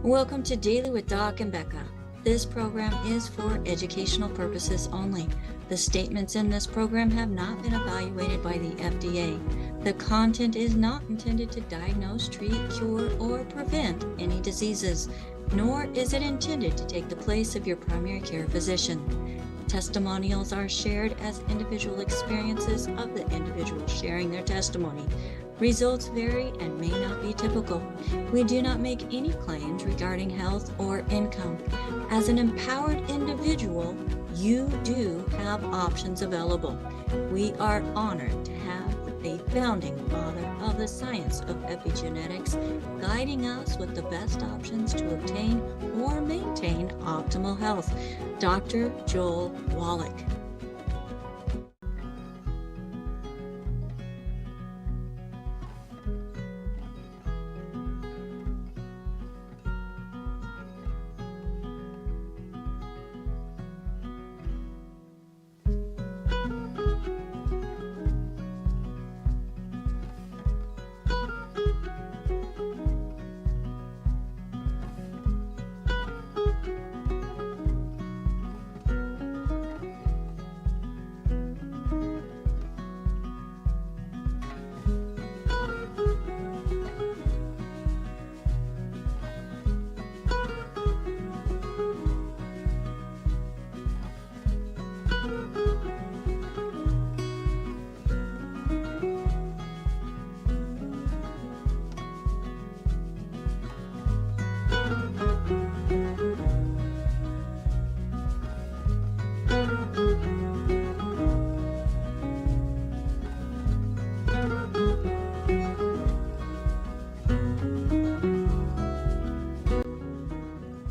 Welcome to Daily with Doc and Becca. This program is for educational purposes only. The statements in this program have not been evaluated by the FDA. The content is not intended to diagnose, treat, cure, or prevent any diseases, nor is it intended to take the place of your primary care physician. Testimonials are shared as individual experiences of the individual sharing their testimony. Results vary and may not be typical. We do not make any claims regarding health or income. As an empowered individual, you do have options available. We are honored to have the founding father of the science of epigenetics guiding us with the best options to obtain or maintain optimal health, Dr. Joel Wallach.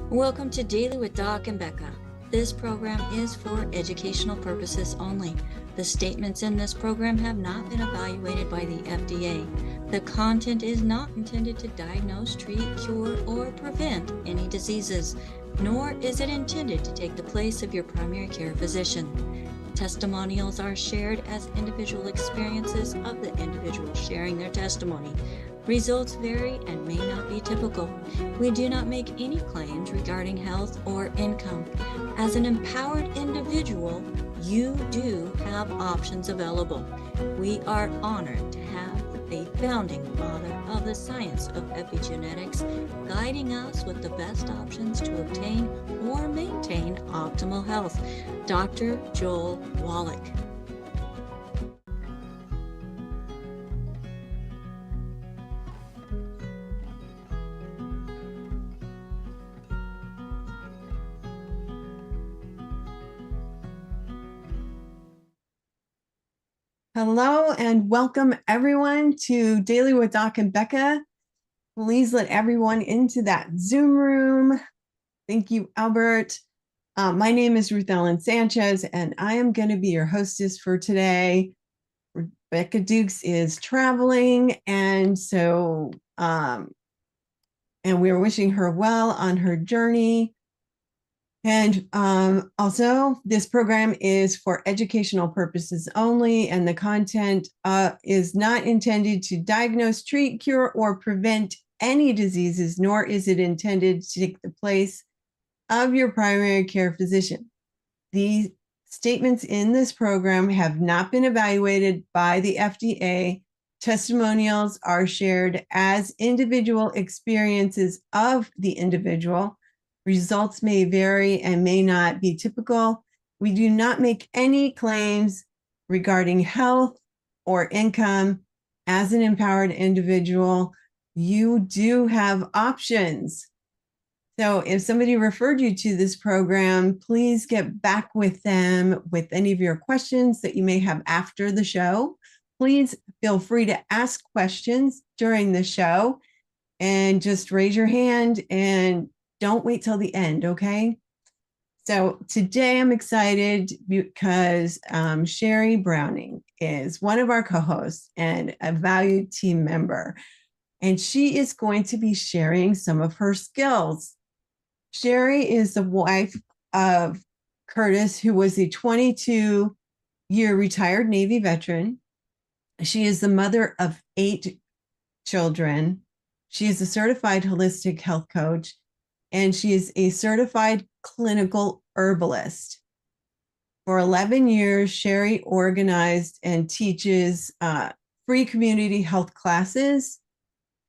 Welcome to Daily with Doc and Becca. This program is for educational purposes only. The statements in this program have not been evaluated by the FDA. The content is not intended to diagnose, treat, cure, or prevent any diseases, nor is it intended to take the place of your primary care physician. Testimonials are shared as individual experiences of the individual sharing their testimony. Results vary and may not be typical. We do not make any claims regarding health or income. As an empowered individual, you do have options available. We are honored to have the founding father of the science of epigenetics guiding us with the best options to obtain or maintain optimal health, Dr. Joel Wallach. Hello and welcome everyone to Daily with Doc and Becca. Please let everyone into that Zoom room. Thank you, Albert. My name is Ruth Ellen Sanchez, and I am going to be your hostess for today. Rebecca Dukes is traveling, and so and we're wishing her well on her journey. And also, this program is for educational purposes only, and the content is not intended to diagnose, treat, cure, or prevent any diseases, nor is it intended to take the place of your primary care physician. The statements in this program have not been evaluated by the FDA. Testimonials are shared as individual experiences of the individual. Results may vary and may not be typical. We do not make any claims regarding health or income. As an empowered individual, you do have options. So if somebody referred you to this program, please get back with them with any of your questions that you may have after the show. Please feel free to ask questions during the show and just raise your hand and don't wait till the end, okay? So today I'm excited because Sheri Browning is one of our co-hosts and a valued team member, and she is going to be sharing some of her skills. Sheri is the wife of Curtis, who was a 22-year retired Navy veteran. She is the mother of 8 children. She is a certified holistic health coach. and she is a certified clinical herbalist. For 11 years, Sheri organized and teaches free community health classes.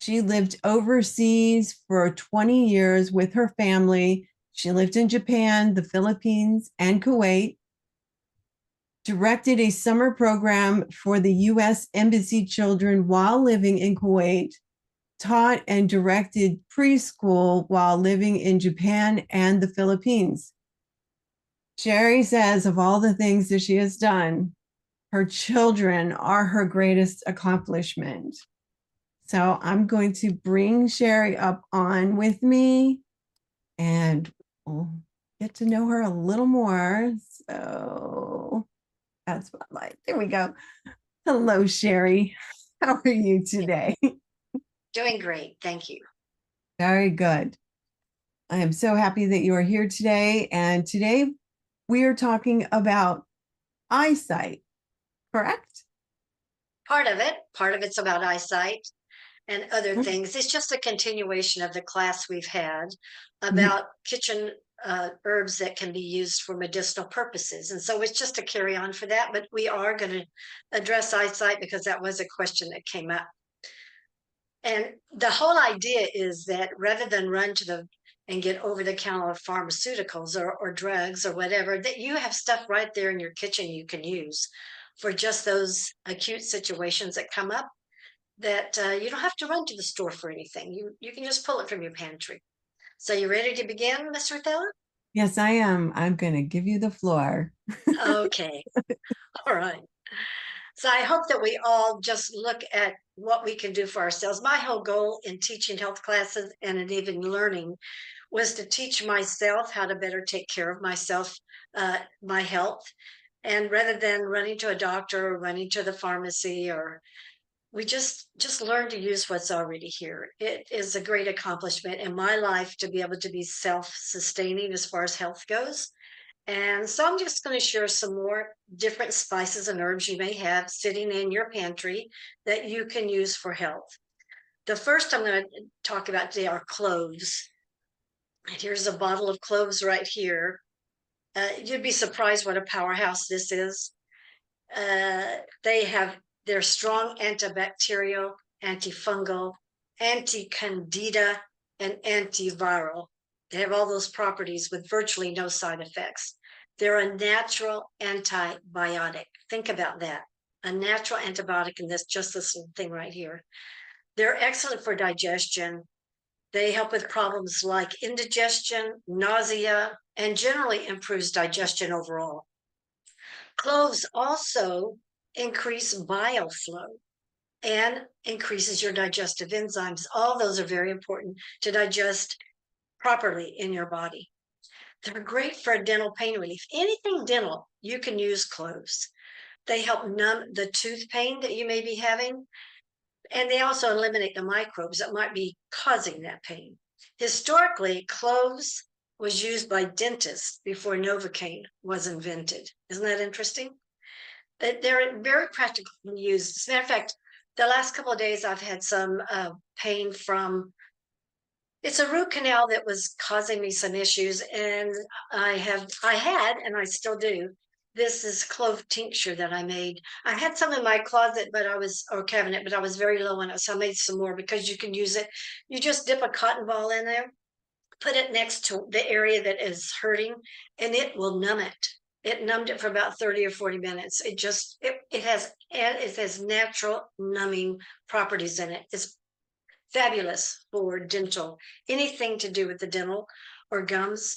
She lived overseas for 20 years with her family. She lived in Japan, the Philippines, and Kuwait. Directed a summer program for the U.S. Embassy children while living in Kuwait. Taught and directed preschool while living in Japan and the Philippines. Sheri says of all the things that she has done, her children are her greatest accomplishment. So I'm going to bring Sheri up on with me and we'll get to know her a little more. So that's Spotlight. There we go. Hello, Sheri. How are you today? Doing great. Thank you. Very good. I am so happy that you are here today. And today we are talking about eyesight, correct? Part of it's about eyesight and other things. It's just a continuation of the class we've had about kitchen herbs that can be used for medicinal purposes. And so it's just a carry on for that, but we are going to address eyesight because that was a question that came up. And the whole idea is that rather than run to and get over-the-counter pharmaceuticals or drugs or whatever, that you have stuff right there in your kitchen you can use for just those acute situations that come up, that you don't have to run to the store for anything. You can just pull it from your pantry. So you ready to begin, Miss Rotella? Yes, I am. I'm going to give you the floor. Okay. All right. So I hope that we all just look at what we can do for ourselves. My whole goal in teaching health classes and in even learning was to teach myself how to better take care of myself, my health. And rather than running to a doctor or running to the pharmacy, or we just learn to use what's already here. It is a great accomplishment in my life to be able to be self-sustaining as far as health goes. And so I'm just going to share some more different spices and herbs you may have sitting in your pantry that you can use for health. The first I'm going to talk about today are cloves. And here's a bottle of cloves right here. You'd be surprised what a powerhouse this is. They're strong antibacterial, antifungal, anti-candida, and antiviral. They have all those properties with virtually no side effects. They're a natural antibiotic. Think about that. A natural antibiotic in this little thing right here. They're excellent for digestion. They help with problems like indigestion, nausea, and generally improves digestion overall. Cloves also increase bile flow and increases your digestive enzymes. All those are very important to digest properly in your body. They're great for dental pain relief. Anything dental, you can use cloves. They help numb the tooth pain that you may be having, and they also eliminate the microbes that might be causing that pain. Historically, cloves was used by dentists before Novocaine was invented. Isn't that interesting? They're very practically used. As a matter of fact, the last couple of days I've had some pain from, it's a root canal that was causing me some issues, and I had, and I still do, this is clove tincture that I made. I had some in my closet, or cabinet, but I was very low on it, so I made some more because you can use it. You just dip a cotton ball in there, put it next to the area that is hurting, and it will numb it. It numbed it for about 30 or 40 minutes. It has natural numbing properties in it. It's fabulous for dental, anything to do with the dental or gums.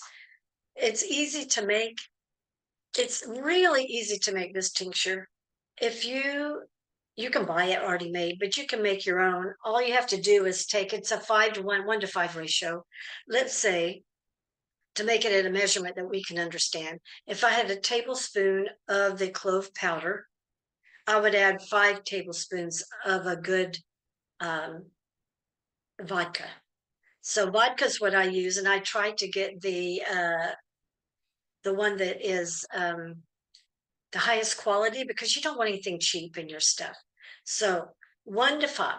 It's easy to make. It's really easy to make this tincture. If you can buy it already made, but you can make your own. All you have to do is it's a 5-to-1, 1-to-5 ratio. Let's say, to make it at a measurement that we can understand, if I had a tablespoon of the clove powder, I would add 5 tablespoons of a good vodka. So vodka is what I use, and I try to get the one that is the highest quality, because you don't want anything cheap in your stuff. So 1 to 5.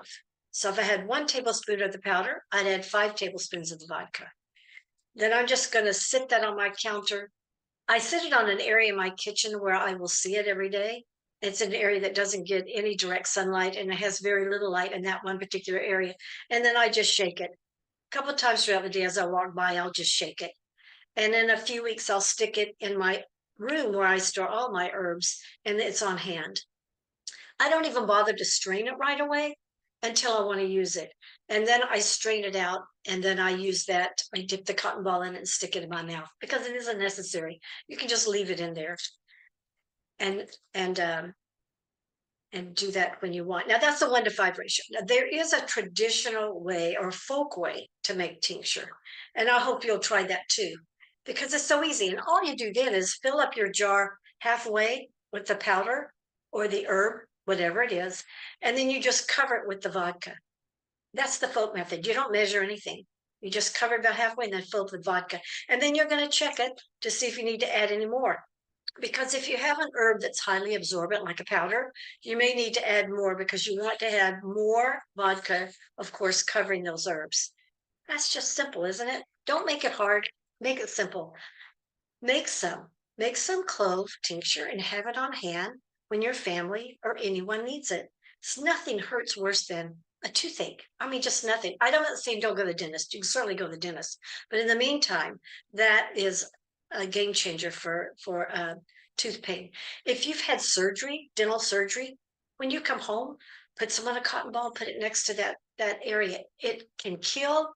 So if I had 1 tablespoon of the powder, I'd add 5 tablespoons of the vodka. Then I'm just going to sit that on my counter. I sit it on an area in my kitchen where I will see it every day. It's an area that doesn't get any direct sunlight, and it has very little light in that one particular area. And then I just shake it. A couple of times throughout the day as I walk by, I'll just shake it. And in a few weeks, I'll stick it in my room where I store all my herbs, and it's on hand. I don't even bother to strain it right away until I want to use it. And then I strain it out, and then I use that. I dip the cotton ball in it and stick it in my mouth because it isn't necessary. You can just leave it in there and do that when you want. Now that's a 1-to-5 ratio. Now there is a traditional way or folk way to make tincture, and I hope you'll try that too, because it's so easy. And all you do then is fill up your jar halfway with the powder or the herb, whatever it is, and then you just cover it with the vodka. That's the folk method. You don't measure anything. You just cover it about halfway and then fill it with vodka. And then you're going to check it to see if you need to add any more. Because if you have an herb that's highly absorbent, like a powder, you may need to add more because you want to add more vodka, of course, covering those herbs. That's just simple, isn't it? Don't make it hard. Make it simple. Make some clove tincture and have it on hand when your family or anyone needs it. Nothing hurts worse than a toothache. I mean, just nothing. I don't say don't go to the dentist. You can certainly go to the dentist. But in the meantime, that is a game changer for tooth pain. If you've had surgery, dental surgery, when you come home, put some on a cotton ball, put it next to that area. It can kill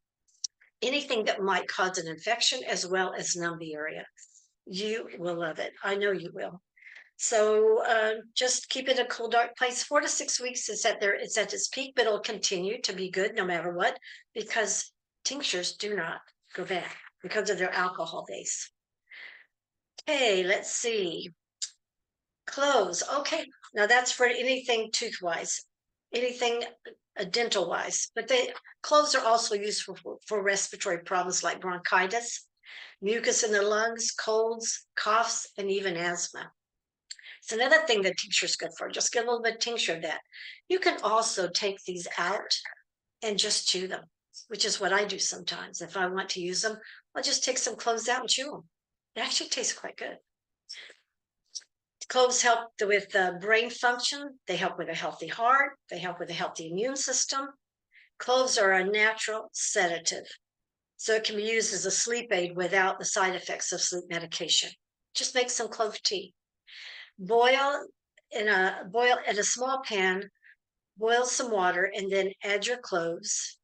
anything that might cause an infection as well as numb the area. You will love it. I know you will. So just keep it a cool, dark place. 4 to 6 weeks it's at its peak, but it'll continue to be good no matter what, because tinctures do not go bad because of their alcohol base. Okay, let's see. Cloves. Okay, now that's for anything tooth-wise, anything dental-wise. But cloves are also useful for respiratory problems like bronchitis, mucus in the lungs, colds, coughs, and even asthma. It's another thing that tincture is good for. Just get a little bit of tincture of that. You can also take these out and just chew them, which is what I do sometimes. If I want to use them, I'll just take some cloves out and chew them. It actually tastes quite good. Cloves help with brain function. They help with a healthy heart. They help with a healthy immune system. Cloves are a natural sedative, so it can be used as a sleep aid without the side effects of sleep medication. Just make some clove tea. Boil in a small pan, boil some water, and then add your cloves,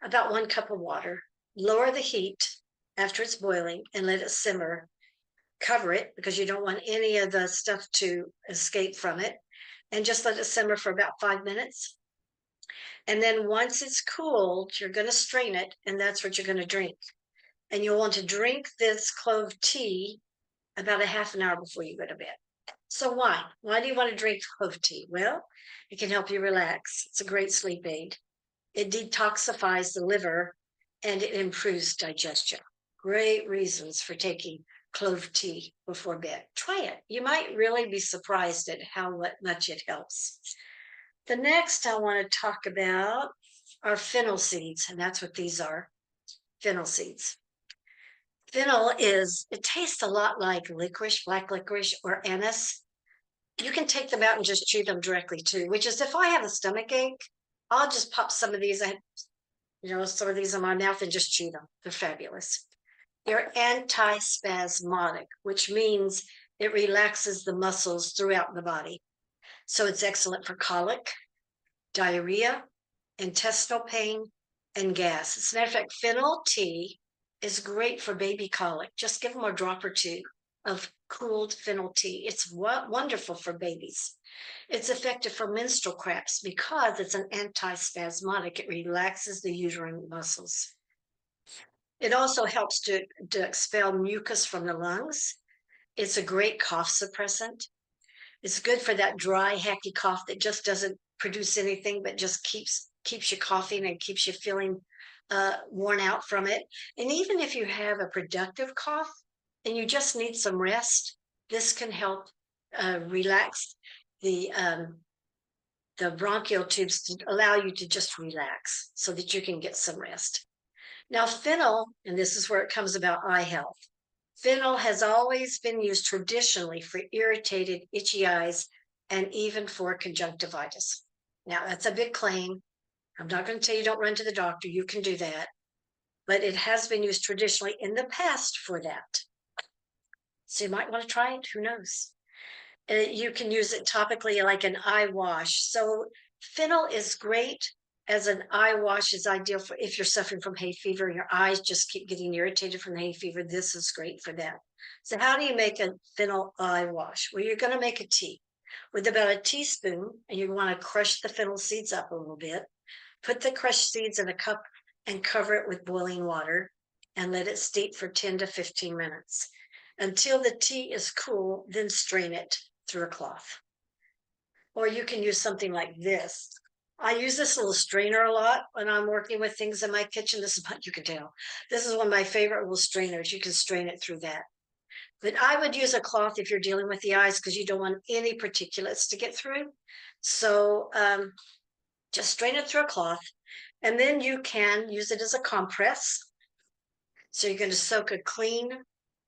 about 1 cup of water. Lower the heat after it's boiling and let it simmer. Cover it because you don't want any of the stuff to escape from it, and just let it simmer for about 5 minutes. And then once it's cooled, you're going to strain it, and that's what you're going to drink. And you'll want to drink this clove tea about a half an hour before you go to bed. So why? Why do you want to drink clove tea? Well, it can help you relax. It's a great sleep aid. It detoxifies the liver and it improves digestion. Great reasons for taking clove tea before bed. Try it. You might really be surprised at how much it helps. The next I want to talk about are fennel seeds, and that's what these are, fennel seeds. Fennel it tastes a lot like licorice, black licorice, or anise. You can take them out and just chew them directly too, which is if I have a stomach ache, I'll just pop some of these, some of these in my mouth and just chew them. They're fabulous. They're antispasmodic, which means it relaxes the muscles throughout the body. So it's excellent for colic, diarrhea, intestinal pain, and gas. As a matter of fact, fennel tea is great for baby colic. Just give them a drop or two of cooled fennel tea. It's wonderful for babies. It's effective for menstrual cramps because it's an antispasmodic. It relaxes the uterine muscles. It also helps to expel mucus from the lungs. It's a great cough suppressant. It's good for that dry, hacky cough that just doesn't produce anything, but just keeps you coughing and keeps you feeling worn out from it. And even if you have a productive cough and you just need some rest, this can help relax the bronchial tubes to allow you to just relax so that you can get some rest. Now, fennel, and this is where it comes about eye health. Fennel has always been used traditionally for irritated, itchy eyes and even for conjunctivitis. Now, that's a big claim. I'm not going to tell you don't run to the doctor. You can do that. But it has been used traditionally in the past for that. So you might want to try it. Who knows? You can use it topically like an eye wash. So fennel is great as an eye wash, is ideal for if you're suffering from hay fever and your eyes just keep getting irritated from the hay fever. This is great for that. So how do you make a fennel eye wash? Well, you're going to make a tea with about a teaspoon, and you want to crush the fennel seeds up a little bit. Put the crushed seeds in a cup and cover it with boiling water and let it steep for 10 to 15 minutes until the tea is cool, then strain it through a cloth. Or you can use something like this. I use this little strainer a lot when I'm working with things in my kitchen. This is what you can tell. This is one of my favorite little strainers. You can strain it through that. But I would use a cloth if you're dealing with the eyes because you don't want any particulates to get through. So just strain it through a cloth. And then you can use it as a compress. So you're going to soak a clean,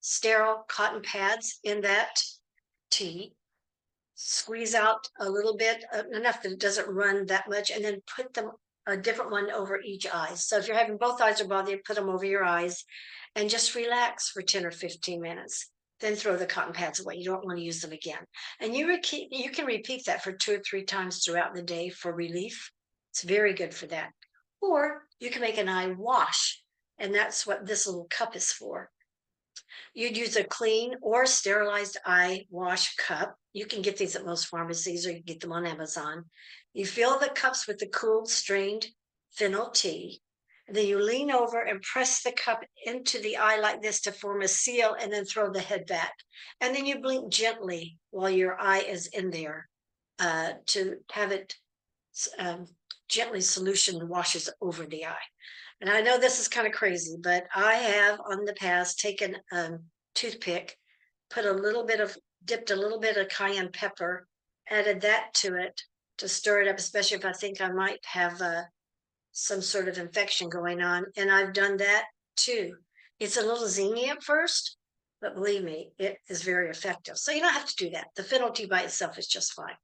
sterile cotton pads in that tea. Squeeze out a little bit, enough that it doesn't run that much, and then put them a different one over each eye. So if you're having both eyes are bothered, put them over your eyes and just relax for 10 or 15 minutes. Then throw the cotton pads away. You don't want to use them again. And you can repeat that for 2 or 3 times throughout the day for relief. It's very good for that. Or you can make an eye wash, and that's what this little cup is for. You'd use a clean or sterilized eye wash cup. You can get these at most pharmacies or you can get them on Amazon. You fill the cups with the cooled, strained fennel tea. And then you lean over and press the cup into the eye like this to form a seal and then throw the head back. And then you blink gently while your eye is in there to have it gently solution washes over the eye. And I know this is kind of crazy, but I have on the past taken a toothpick, dipped a little bit of cayenne pepper, added that to it to stir it up, especially if I think I might have some sort of infection going on. And I've done that too. It's a little zingy at first, but believe me, it is very effective. So you don't have to do that. The fennel tea by itself is just fine.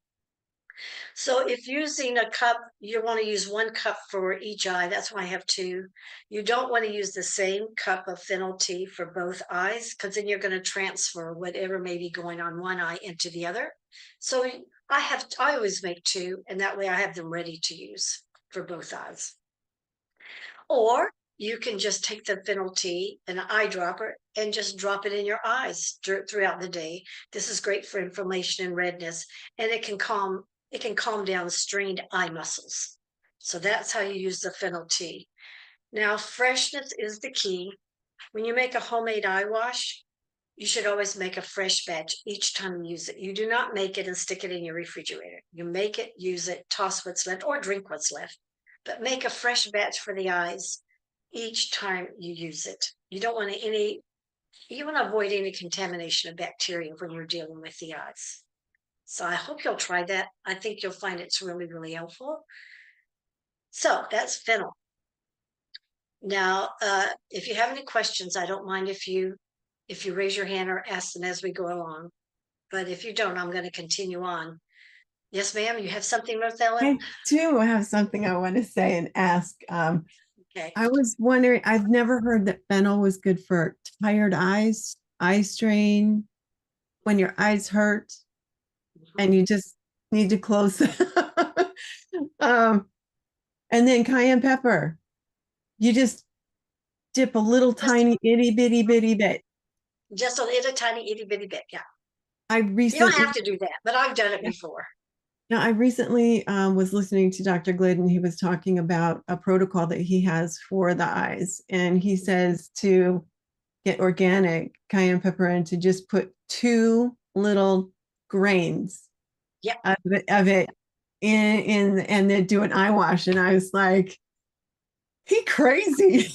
So if using a cup, you want to use 1 cup for each eye. That's why I have 2. You don't want to use the same cup of fennel tea for both eyes because then you're going to transfer whatever may be going on one eye into the other. So I always make 2, and that way I have them ready to use for both eyes. Or you can just take the fennel tea, an eyedropper, and just drop it in your eyes throughout the day. This is great for inflammation and redness, and it can calm down strained eye muscles. So that's how you use the fennel tea. Now, freshness is the key. When you make a homemade eye wash, you should always make a fresh batch each time you use it. You do not make it and stick it in your refrigerator. You make it, use it, toss what's left, or drink what's left. But make a fresh batch for the eyes each time you use it. You don't want you want to avoid any contamination of bacteria when you're dealing with the eyes. So I hope you'll try that. I think you'll find it's really, really helpful. So that's fennel. Now, if you have any questions, I don't mind if you raise your hand or ask them as we go along. But if you don't, I'm going to continue on. Yes, ma'am, you have something, Rosella? I do have something I want to say and ask. Okay. I was wondering, I've never heard that fennel was good for tired eyes, eye strain, when your eyes hurt and you just need to close them. And then cayenne pepper. You just dip a little tiny itty bitty bit. Just a little tiny itty bitty bit, yeah. You don't have to do that, but I've done it before. Now, I recently was listening to Dr. Glidden. He was talking about a protocol that he has for the eyes. And he says to get organic cayenne pepper and to just put 2 little grains of it in and then do an eye wash. And I was like, he crazy.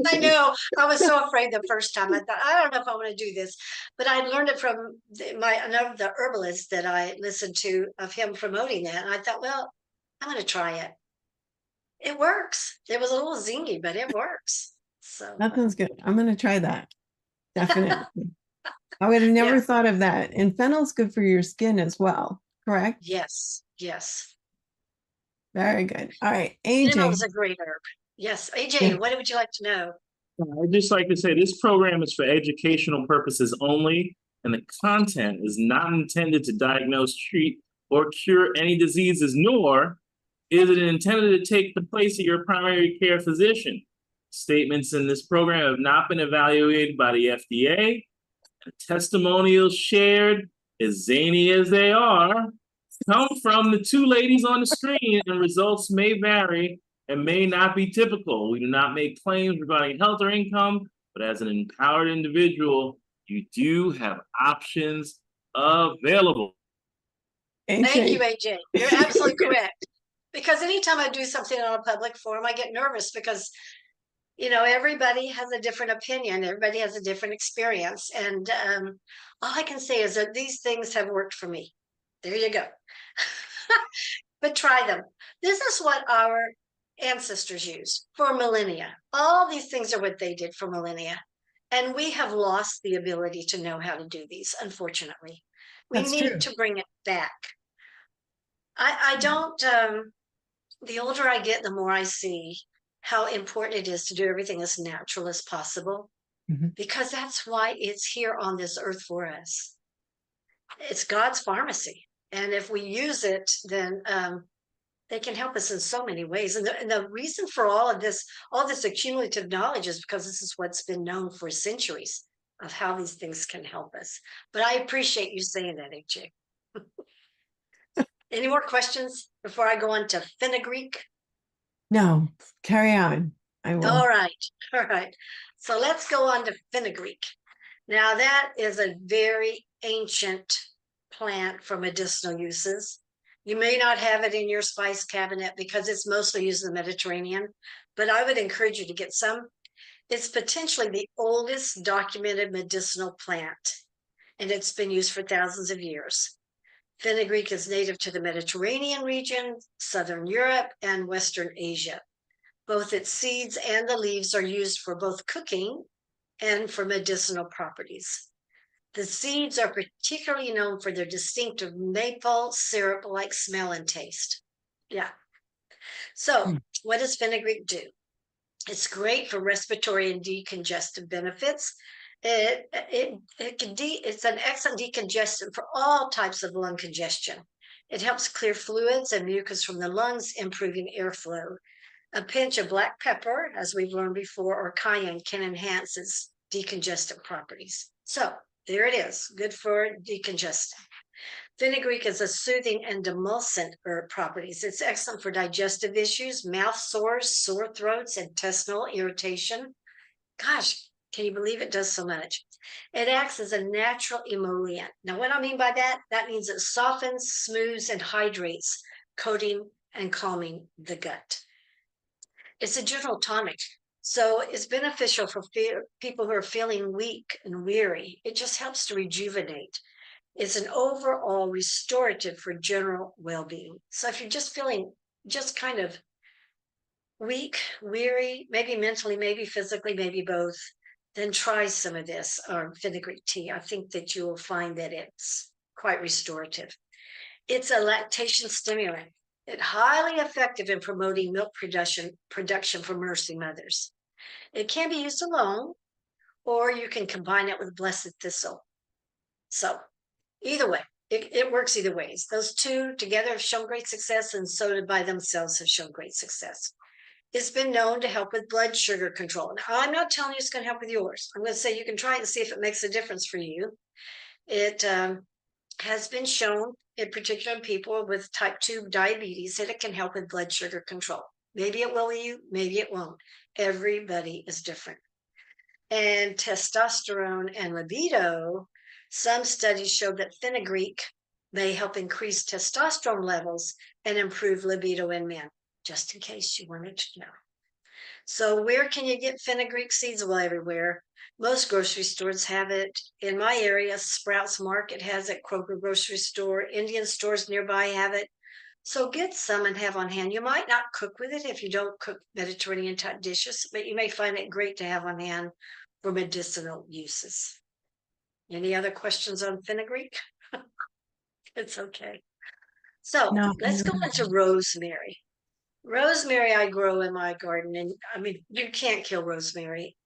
I know. I was so afraid the first time. I thought, I don't know if I want to do this, but I learned it from the herbalist that I listened to of him promoting that. And I thought, well, I'm going to try it. It works. It was a little zingy, but it works. So That sounds good. I'm going to try that. Definitely. I would have never yeah, thought of that. And fennel's good for your skin as well, correct? yes, yes. Very good. All right, Fennel AJ. is a great herb. Yes, Yeah. AJ, what would you like to know? I'd just like to say this program is for educational purposes only, and the content is not intended to diagnose, treat, or cure any diseases, nor is it intended to take the place of your primary care physician. Statements in this program have not been evaluated by the FDA. And testimonials shared, as zany as they are, come from the two ladies on the screen, and results may vary and may not be typical. We do not make claims regarding health or income, but as an empowered individual, you do have options available. Thank you, AJ. AJ. You're absolutely correct. Because anytime I do something on a public forum, I get nervous because, you know, everybody has a different opinion. Everybody has a different experience. And all I can say is that these things have worked for me. There you go. But try them. This is what our ancestors used for millennia. All these things are what they did for millennia. And we have lost the ability to know how to do these, unfortunately. We That's need true. to bring it back. I don't, the older I get, the more I see how important it is to do everything as natural as possible, because that's why it's here on this earth for us. It's God's pharmacy. And if we use it, then they can help us in so many ways. And the reason for all this accumulative knowledge is because this is what's been known for centuries of how these things can help us. But I appreciate you saying that, AJ. Any more questions before I go on to fenugreek? No, carry on. I will. All right. All right. So let's go on to fenugreek. Now, that is a very ancient plant for medicinal uses. You may not have it in your spice cabinet because it's mostly used in the Mediterranean, but I would encourage you to get some. It's potentially the oldest documented medicinal plant, and it's been used for thousands of years. Fenugreek is native to the Mediterranean region, Southern Europe, and Western Asia. Both its seeds and the leaves are used for both cooking and for medicinal properties. The seeds are particularly known for their distinctive maple syrup-like smell and taste. Yeah. So what does fenugreek do? It's great for respiratory and decongestive benefits. It's an excellent decongestant for all types of lung congestion. It helps clear fluids and mucus from the lungs, improving airflow. A pinch of black pepper, as we've learned before, or cayenne can enhance its decongestant properties. So there it is, good for decongesting. Fenugreek is a soothing and demulcent herb properties. It's excellent for digestive issues, mouth sores, sore throats, intestinal irritation. Gosh, can you believe it does so much? It acts as a natural emollient. Now, what I mean by that, that means it softens, smooths, and hydrates, coating and calming the gut. It's a general tonic. So it's beneficial for people who are feeling weak and weary. It just helps to rejuvenate. It's an overall restorative for general well-being. So if you're just feeling just kind of weak, weary, maybe mentally, maybe physically, maybe both, then try some of this fenugreek tea. I think that you will find that it's quite restorative. It's a lactation stimulant. It's highly effective in promoting milk production for nursing mothers. It can be used alone, or you can combine it with blessed thistle. So either way, it works either ways. Those two together have shown great success, and soda by themselves have shown great success. It's been known to help with blood sugar control. Now, I'm not telling you it's going to help with yours. I'm going to say you can try it and see if it makes a difference for you. It has been shown, in particular in people with type 2 diabetes, that it can help with blood sugar control. Maybe it will you, maybe it won't. Everybody is different. And testosterone and libido, some studies show that fenugreek may help increase testosterone levels and improve libido in men, just in case you wanted to know. So where can you get fenugreek seeds? Well, everywhere. Most grocery stores have it. In my area, Sprouts Market has it, Kroger grocery store, Indian stores nearby have it. So get some and have on hand. You might not cook with it if you don't cook Mediterranean type dishes, but you may find it great to have on hand for medicinal uses. Any other questions on fenugreek? It's okay. So No. let's go into rosemary. Rosemary I grow in my garden, and I mean, you can't kill rosemary.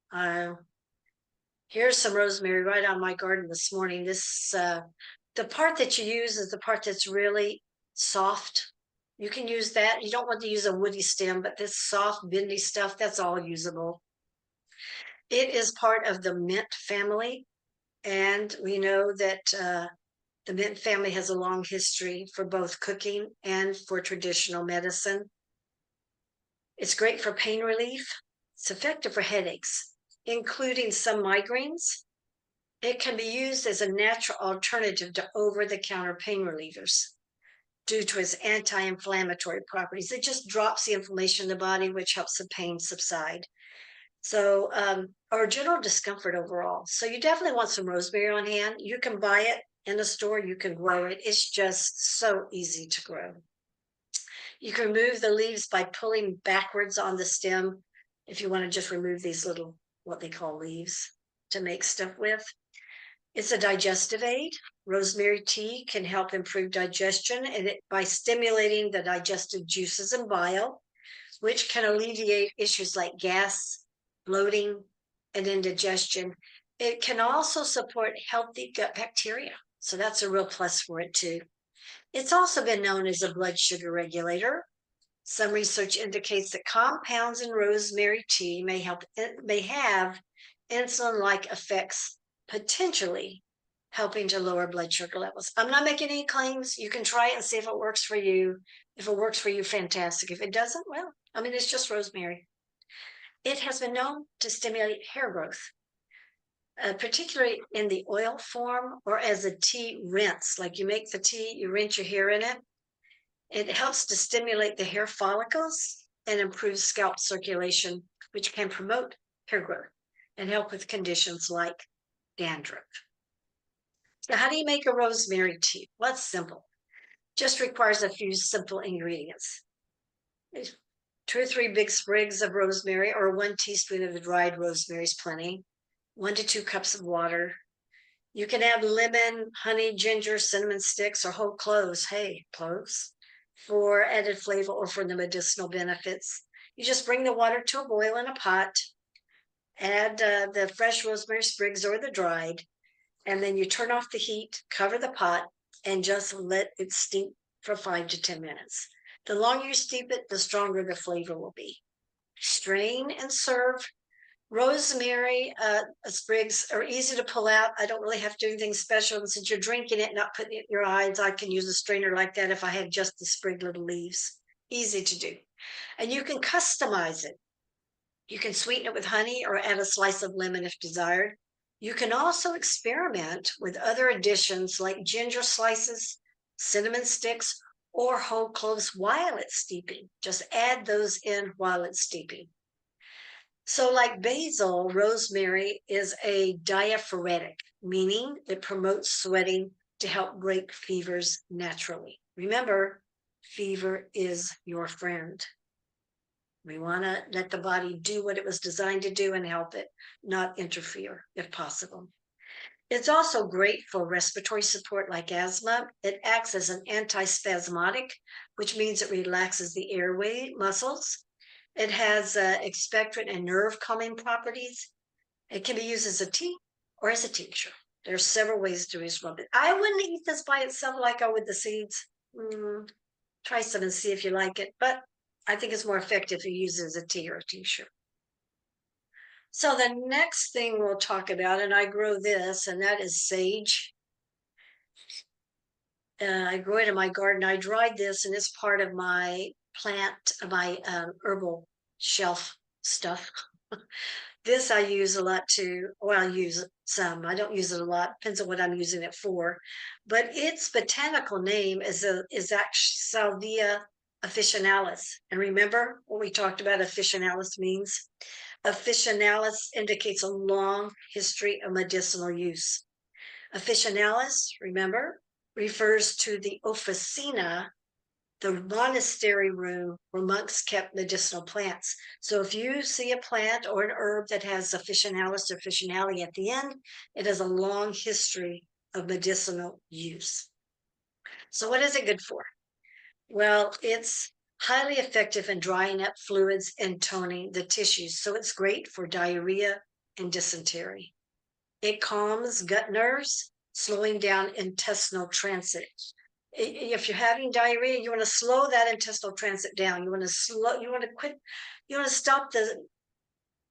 Here's some rosemary right on my garden this morning. The part that you use is the part that's really soft. You can use that. You don't want to use a woody stem, but this soft, bendy stuff, that's all usable. It is part of the mint family, and we know that the mint family has a long history for both cooking and for traditional medicine. It's great for pain relief. It's effective for headaches, including some migraines. It can be used as a natural alternative to over-the-counter pain relievers due to its anti-inflammatory properties. It just drops the inflammation in the body, which helps the pain subside. So, or general discomfort overall. So you definitely want some rosemary on hand. You can buy it in the store. You can grow it. It's just so easy to grow. You can remove the leaves by pulling backwards on the stem if you want to just remove these little, what they call leaves to make stuff with. It's a digestive aid. Rosemary tea can help improve digestion by stimulating the digestive juices and bile, which can alleviate issues like gas, bloating, and indigestion. It can also support healthy gut bacteria. So that's a real plus for it too. It's also been known as a blood sugar regulator. Some research indicates that compounds in rosemary tea may have insulin-like effects, potentially helping to lower blood sugar levels. I'm not making any claims. You can try it and see if it works for you. If it works for you, fantastic. If it doesn't, well, I mean, it's just rosemary. It has been known to stimulate hair growth, particularly in the oil form or as a tea rinse. Like you make the tea, you rinse your hair in it. It helps to stimulate the hair follicles and improve scalp circulation, which can promote hair growth and help with conditions like dandruff. So how do you make a rosemary tea? Well, it's simple. Just requires a few simple ingredients. 2 or 3 big sprigs of rosemary or 1 teaspoon of the dried rosemary is plenty. 1 to 2 cups of water. You can add lemon, honey, ginger, cinnamon sticks, or whole cloves. Hey, cloves, for added flavor or for the medicinal benefits. You just bring the water to a boil in a pot, add the fresh rosemary sprigs or the dried, and then you turn off the heat, cover the pot, and just let it steep for 5 to 10 minutes. The longer you steep it, the stronger the flavor will be. Strain and serve. Rosemary sprigs are easy to pull out. I don't really have to do anything special. And since you're drinking it, not putting it in your eyes, I can use a strainer like that if I have just the sprig little leaves. Easy to do. And you can customize it. You can sweeten it with honey or add a slice of lemon if desired. You can also experiment with other additions like ginger slices, cinnamon sticks, or whole cloves while it's steeping. Just add those in while it's steeping. So like basil, rosemary is a diaphoretic, meaning it promotes sweating to help break fevers naturally. Remember, fever is your friend. We want to let the body do what it was designed to do and help it, not interfere if possible. It's also great for respiratory support like asthma. It acts as an antispasmodic, which means it relaxes the airway muscles. It has expectorant and nerve calming properties. It can be used as a tea or as a tincture. There are several ways to use it. I wouldn't eat this by itself like I would the seeds. Try some and see if you like it, but I think it's more effective if you use it as a tea or a tincture. So the next thing we'll talk about, and I grow this, and that is sage. I grow it in my garden. I dried this, and it's part of my herbal shelf stuff. This I use a lot too. Well, I use some. I don't use it a lot. Depends on what I'm using it for. But its botanical name is actually Salvia officinalis. And remember what we talked about officinalis means? Officinalis indicates a long history of medicinal use. Officinalis, remember, refers to the officina the monastery room where monks kept medicinal plants. So if you see a plant or an herb that has officinalis or officinale at the end, it has a long history of medicinal use. So what is it good for? Well, it's highly effective in drying up fluids and toning the tissues. So it's great for diarrhea and dysentery. It calms gut nerves, slowing down intestinal transit. If you're having diarrhea, you want to slow that intestinal transit down. You want to stop the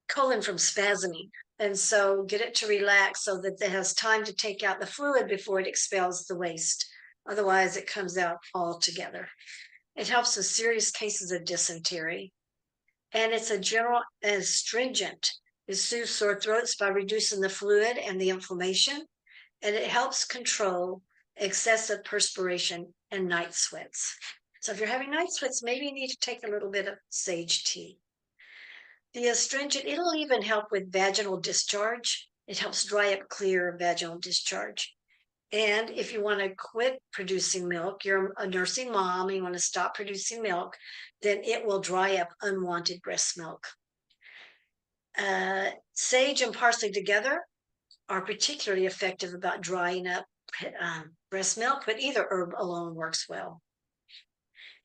colon from spasming. And so get it to relax so that it has time to take out the fluid before it expels the waste. Otherwise, it comes out altogether. It helps with serious cases of dysentery. And it's a general astringent. It soothes sore throats by reducing the fluid and the inflammation. And it helps control excessive perspiration and night sweats. So if you're having night sweats, maybe you need to take a little bit of sage tea. The astringent, it'll even help with vaginal discharge. It helps dry up clear vaginal discharge. And if you want to quit producing milk, you're a nursing mom, and you want to stop producing milk, then it will dry up unwanted breast milk. Sage and parsley together are particularly effective about drying up breast milk, but either herb alone works well.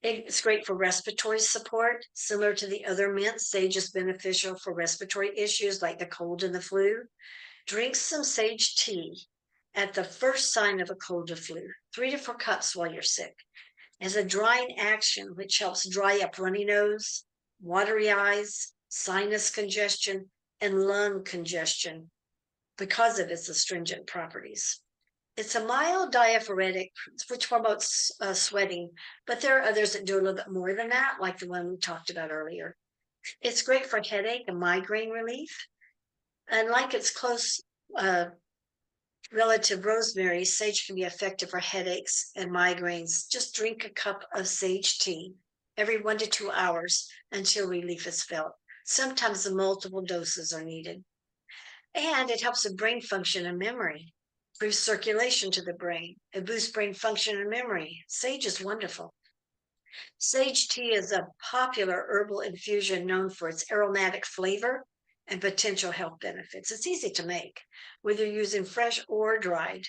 It's great for respiratory support. Similar to the other mints, sage is beneficial for respiratory issues like the cold and the flu. Drink some sage tea at the first sign of a cold or flu, 3 to 4 cups while you're sick. It has a drying action, which helps dry up runny nose, watery eyes, sinus congestion, and lung congestion because of its astringent properties. It's a mild diaphoretic, which promotes sweating, but there are others that do a little bit more than that, like the one we talked about earlier. It's great for headache and migraine relief. And like its close relative rosemary, sage can be effective for headaches and migraines. Just drink a cup of sage tea every 1 to 2 hours until relief is felt. Sometimes the multiple doses are needed. And it helps with brain function and memory. Improves circulation to the brain. It boosts brain function and memory. Sage is wonderful. Sage tea is a popular herbal infusion known for its aromatic flavor and potential health benefits. It's easy to make, whether you're using fresh or dried.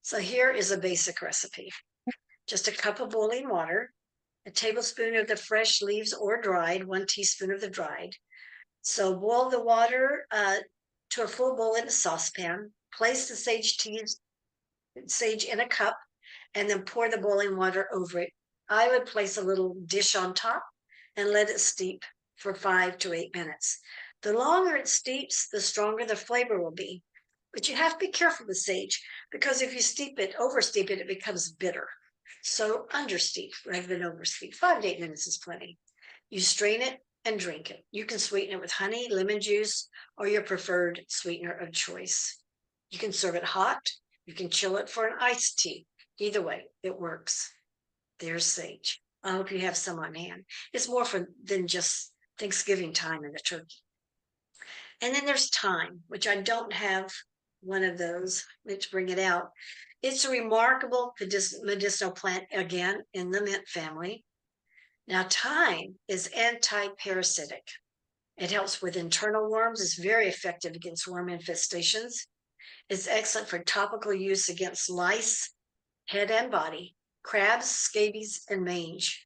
So here is a basic recipe. Just a cup of boiling water, a tablespoon of the fresh leaves or dried, 1 teaspoon of the dried. So boil the water to a full boil in a saucepan. Place the sage in a cup, and then pour the boiling water over it. I would place a little dish on top and let it steep for 5 to 8 minutes. The longer it steeps, the stronger the flavor will be. But you have to be careful with sage, because if you oversteep it, it becomes bitter. So understeep rather than oversteep. 5 to 8 minutes is plenty. You strain it and drink it. You can sweeten it with honey, lemon juice, or your preferred sweetener of choice. You can serve it hot. You can chill it for an iced tea. Either way, it works. There's sage. I hope you have some on hand. It's more than just Thanksgiving time and the turkey. And then there's thyme, which I don't have one of those. Let's bring it out. It's a remarkable medicinal plant, again, in the mint family. Now, thyme is anti-parasitic. It helps with internal worms. It's very effective against worm infestations. It's excellent for topical use against lice, head and body, crabs, scabies, and mange.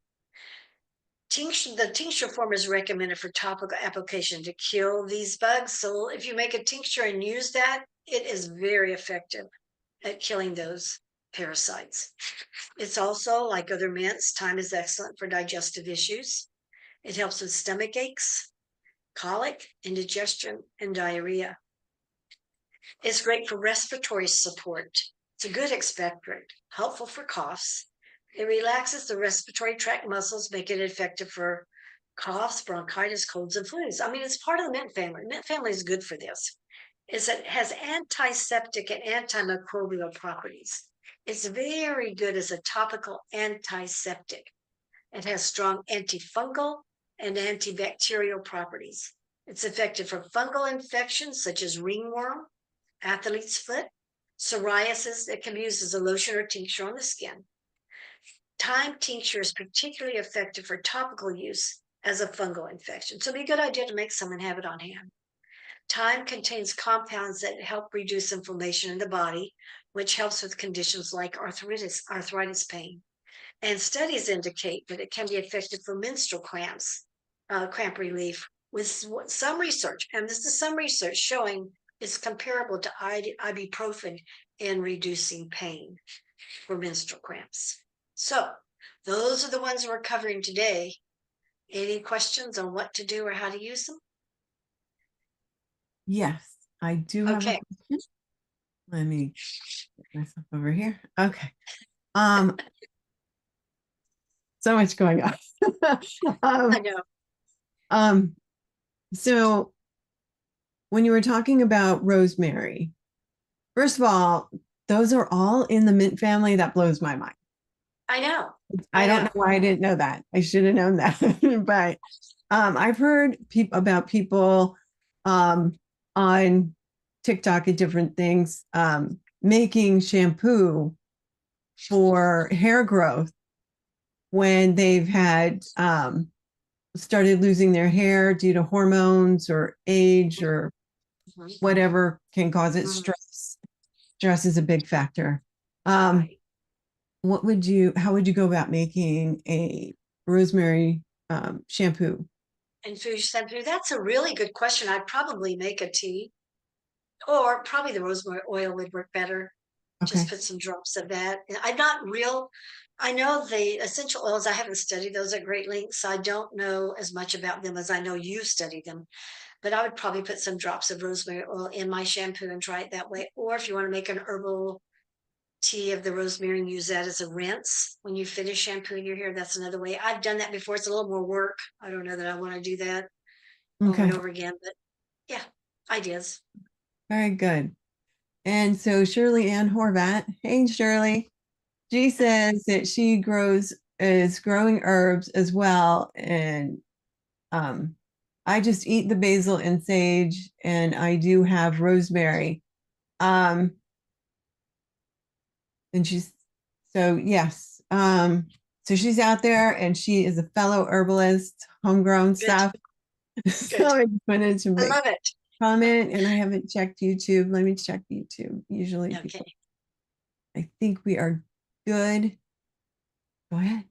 The tincture form is recommended for topical application to kill these bugs. So if you make a tincture and use that, it is very effective at killing those parasites. It's also, like other mints, thyme is excellent for digestive issues. It helps with stomach aches, colic, indigestion, and diarrhea. It's great for respiratory support. It's a good expectorant, helpful for coughs. It relaxes the respiratory tract muscles, making it effective for coughs, bronchitis, colds, and flus. I mean, it's part of the mint family. The mint family is good for this. It has antiseptic and antimicrobial properties. It's very good as a topical antiseptic. It has strong antifungal and antibacterial properties. It's effective for fungal infections such as ringworm, athlete's foot, psoriasis. It can be used as a lotion or tincture on the skin. Thyme tincture is particularly effective for topical use as a fungal infection. So it'd be a good idea to make some and have it on hand. Thyme contains compounds that help reduce inflammation in the body, which helps with conditions like arthritis pain. And studies indicate that it can be effective for menstrual cramps, cramp relief, with some research, and this is some research showing it's comparable to ibuprofen in reducing pain for menstrual cramps. So those are the ones we're covering today. Any questions on what to do or how to use them? Yes, I do have a Okay. question. Let me get myself over here. Okay. So much going on. I know. So when you were talking about rosemary, first of all, those are all in the mint family. That blows my mind. I know. I don't know why I didn't know that. I should have known that. But I've heard about people on TikTok and different things making shampoo for hair growth when they've had started losing their hair due to hormones or age or whatever can cause it. Stress. Stress is a big factor. How would you go about making a rosemary shampoo? Infused shampoo, that's a really good question. I'd probably make a tea, or probably the rosemary oil would work better. Okay. Just put some drops of that. I know the essential oils, I haven't studied those at great lengths. So I don't know as much about them as I know you studied them. But I would probably put some drops of rosemary oil in my shampoo and try it that way. Or if you want to make an herbal tea of the rosemary and use that as a rinse when you finish shampooing your hair, that's another way. I've done that before. It's a little more work. I don't know that I want to do that over and over again. But yeah, ideas. Very good. And so Shirley Ann Horvat, hey Shirley, she says that she is growing herbs as well. And I just eat the basil and sage, and I do have rosemary. And she's, so yes. So she's out there and she is a fellow herbalist, homegrown stuff. So I just wanted to I love it. comment, and I haven't checked YouTube. Let me check YouTube. Usually people, I think we are good. Go ahead.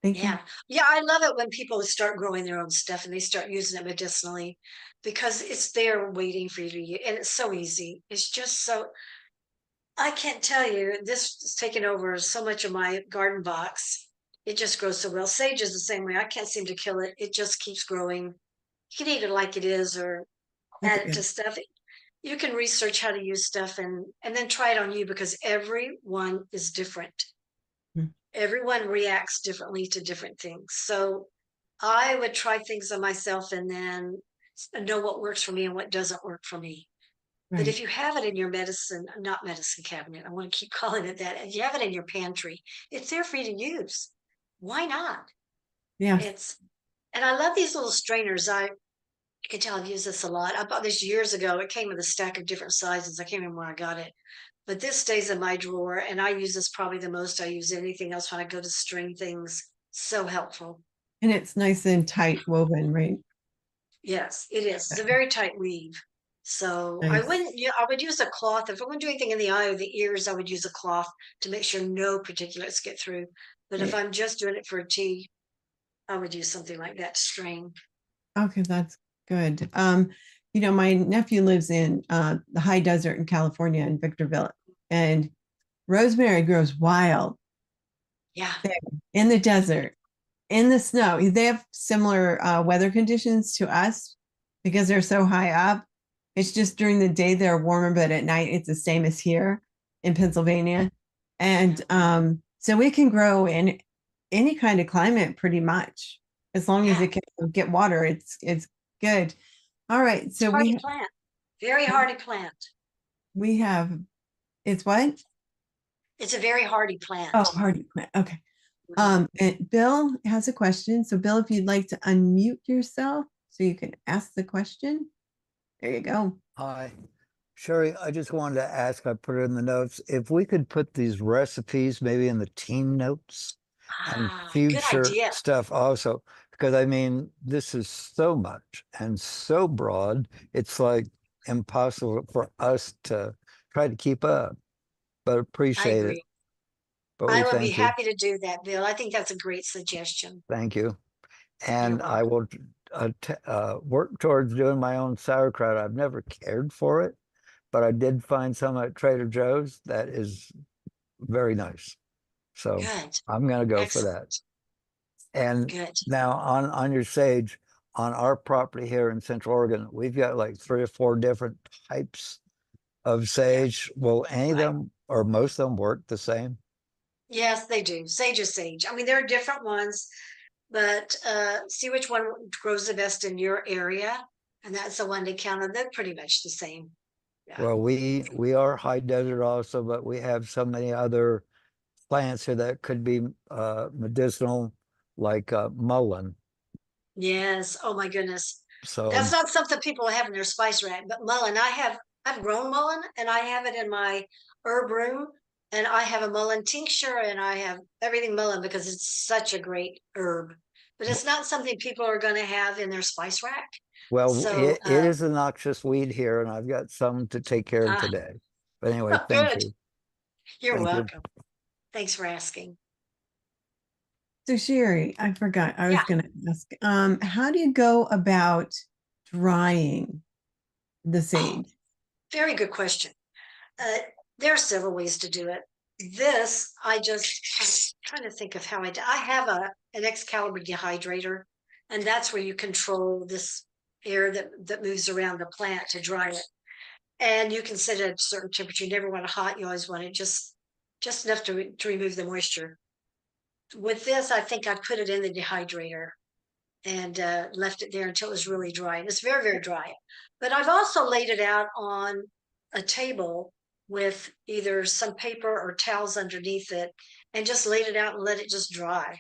Thank you. Yeah, I love it when people start growing their own stuff and they start using it medicinally, because it's there waiting for you to use, and it's so easy. It's just so, I can't tell you, this has taken over so much of my garden box. It just grows so well. Sage is the same way. I can't seem to kill it. It just keeps growing. You can eat it like it is or add it to stuff. You can research how to use stuff and then try it on you, because everyone is different. Everyone reacts differently to different things. So I would try things on myself and then know what works for me and what doesn't work for me. Right. But if you have it in your not medicine cabinet, I want to keep calling it that. If you have it in your pantry, it's there for you to use. Why not? Yeah. And I love these little strainers. You can tell I've used this a lot. I bought this years ago. It came with a stack of different sizes. I can't remember where I got it. But this stays in my drawer, and I use this probably the most I use anything else when I go to string things. So helpful. And it's nice and tight woven, right? Yes, it is. It's a very tight weave. So nice. I would use a cloth. If I'm going to do anything in the eye or the ears, I would use a cloth to make sure no particulates get through. But if I'm just doing it for a tea, I would use something like that to strain. Okay, that's good. My nephew lives in the high desert in California in Victorville, and rosemary grows wild. Yeah. In the desert, in the snow. They have similar weather conditions to us because they're so high up. It's just during the day they're warmer, but at night it's the same as here in Pennsylvania. And so we can grow in any kind of climate pretty much, as long as it can get water. It's good. All right. So hardy plant. Very hardy plant. We have, it's what? It's a very hardy plant. Oh, hardy plant. Okay. And Bill has a question. So Bill, if you'd like to unmute yourself so you can ask the question. There you go. Hi. Sheri, I just wanted to ask, I put it in the notes, if we could put these recipes maybe in the team notes, and Good future idea. stuff also, because I mean, this is so much and so broad, it's like impossible for us to try to keep up, but I appreciate it. agree. But we I would be thank you. happy to do that, Bill. I think that's a great suggestion. Thank you. You're And I will work towards doing my own sauerkraut. I've never cared for it, but I did find some at Trader Joe's that is very nice. So Good. I'm going to go for that. Excellent. And Good. now on your sage, on our property here in Central Oregon, we've got like 3 or 4 different types of sage. Will any of Right. them or most of them work the same? Yes, they do. Sage is sage. I mean, there are different ones, but see which one grows the best in your area, and that's the one to count on. They're pretty much the same. Yeah. Well, we are high desert also, but we have so many other plants here that could be medicinal, like mullein. Yes. Oh my goodness. So That's not something people have in their spice rack, but mullein. I've grown mullein and I have it in my herb room, and I have a mullein tincture and I have everything mullein because it's such a great herb. But it's not something people are going to have in their spice rack. well, So it is a noxious weed here, and I've got some to take care of ah, today. But anyway, thank good. you. You're Thank you. welcome. Thanks for asking. So Sheri, I forgot, I was Yeah. going to ask, how do you go about drying the sage? Very good question. There are several ways to do it. This, I'm trying to think of how I do. I have an Excalibur dehydrator, and that's where you control this air that moves around the plant to dry it. And you can set it at a certain temperature. You never want it hot. You always want it just enough to remove the moisture. With this, I think I put it in the dehydrator and left it there until it was really dry. And it's very, very dry. But I've also laid it out on a table with either some paper or towels underneath it and just laid it out and let it just dry,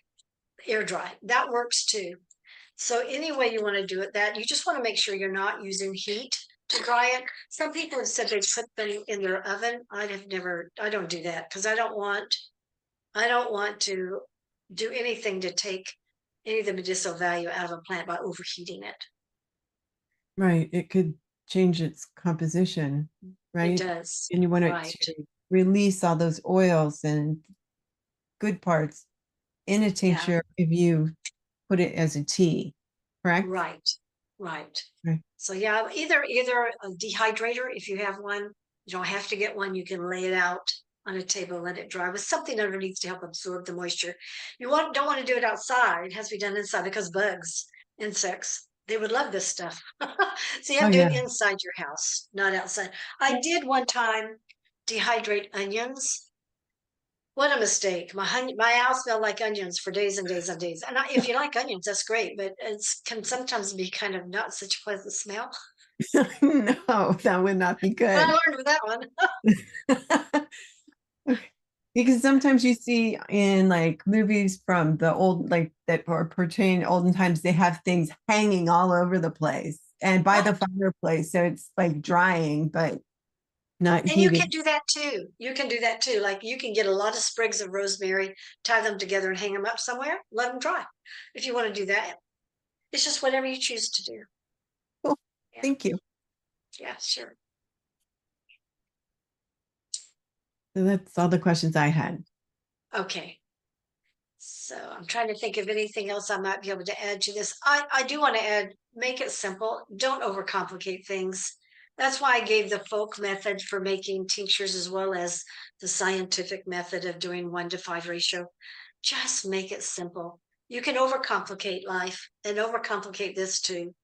air dry. That works too. So any way you want to do it, that you just want to make sure you're not using heat to dry it. Some people have said they put them in their oven. I don't do that because I don't want to do anything to take any of the medicinal value out of a plant by overheating it. Right, it could change its composition, right? It does. And you want it Right. to release all those oils and good parts in a tincture if you put it as a tea, correct? Right. Right. Right. So yeah, either a dehydrator if you have one. You don't have to get one. You can lay it out on a table, let it dry with something underneath to help absorb the moisture. You don't want to do it outside. It has to be done inside because bugs, insects, they would love this stuff. So you have to do it inside your house, not outside. I did one time dehydrate onions. What a mistake. My house smelled like onions for days and days and days. And if you like onions, that's great, but it can sometimes be kind of not such a pleasant smell. No, that would not be But I good. learned with that one. Because sometimes you see in like movies from the old, like that are portraying olden times, they have things hanging all over the place and by the fireplace. So it's like drying, but not And you heated. can do that too. You can do that too. Like you can get a lot of sprigs of rosemary, tie them together and hang them up somewhere, let them dry. If you want to do that, it's just whatever you choose to do. Cool. Yeah. Thank you. Yeah, sure. So that's all the questions I had. Okay. So I'm trying to think of anything else I might be able to add to this. I do want to add, make it simple. Don't overcomplicate things. That's why I gave the folk method for making tinctures as well as the scientific method of doing 1:5 ratio. Just make it simple. You can overcomplicate life and overcomplicate this too.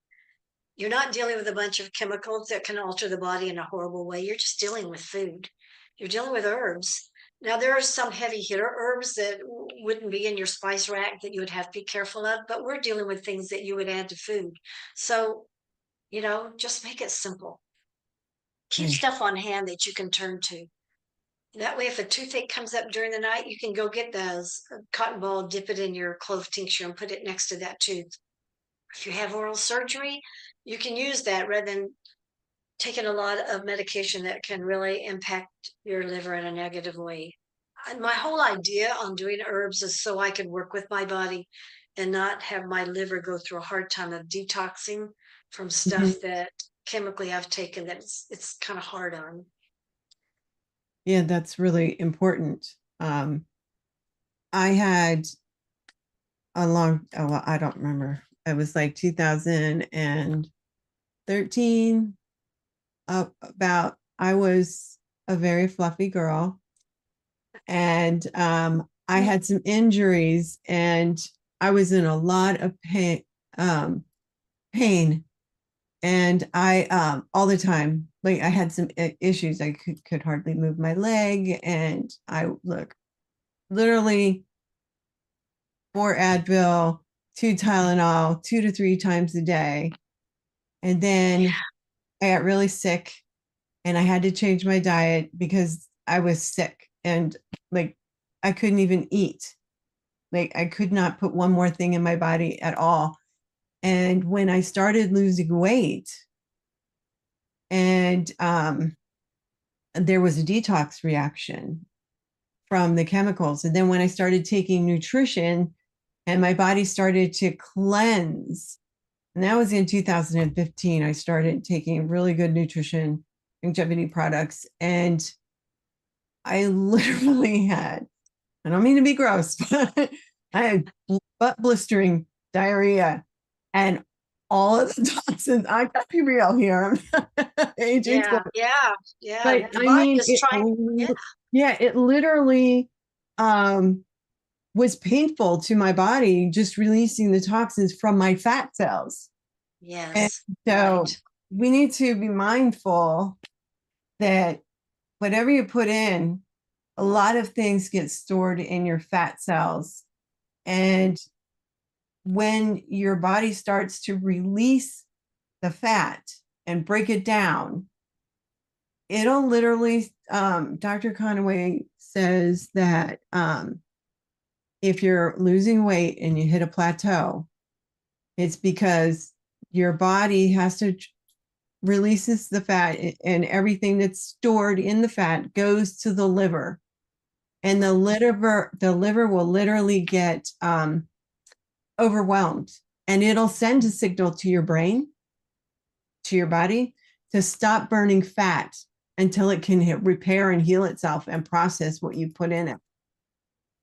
You're not dealing with a bunch of chemicals that can alter the body in a horrible way. You're just dealing with food. You're dealing with herbs. Now, there are some heavy hitter herbs that wouldn't be in your spice rack that you would have to be careful of, but we're dealing with things that you would add to food. So, just make it simple. Keep stuff on hand that you can turn to. That way, if a toothache comes up during the night, you can go get those cotton ball, dip it in your clove tincture and put it next to that tooth. If you have oral surgery, you can use that rather than taking a lot of medication that can really impact your liver in a negative way. my whole idea on doing herbs is so I can work with my body and not have my liver go through a hard time of detoxing from stuff that chemically I've taken that it's kind of hard on. Yeah, that's really important. I had well, I don't remember. It was like 2013. I was a very fluffy girl, and I had some injuries, and I was in a lot of pain, and I all the time, like I had some issues. I could hardly move my leg, and I literally 4 Advil, 2 Tylenol, 2 to 3 times a day. And then I got really sick and I had to change my diet because I was sick and like I couldn't even eat. Like I could not put one more thing in my body at all. And when I started losing weight and there was a detox reaction from the chemicals. And then when I started taking nutrition and my body started to cleanse, and that was in 2015, I started taking really good nutrition, longevity products. And I literally had, I don't mean to be gross, but I had butt blistering diarrhea and all of the toxins. I gotta be real here. Aging. Yeah. But The I body mean, is trying. yeah, it literally was painful to my body, just releasing the toxins from my fat cells. And Yes. so Right. we need to be mindful that whatever you put in, a lot of things get stored in your fat cells. And when your body starts to release the fat and break it down, it'll literally, Dr. Conaway says that if you're losing weight and you hit a plateau, it's because your body has to releases the fat, and everything that's stored in the fat goes to the liver. And the liver will literally get overwhelmed, and it'll send a signal to your brain, to your body, to stop burning fat until it can repair and heal itself and process what you put in it.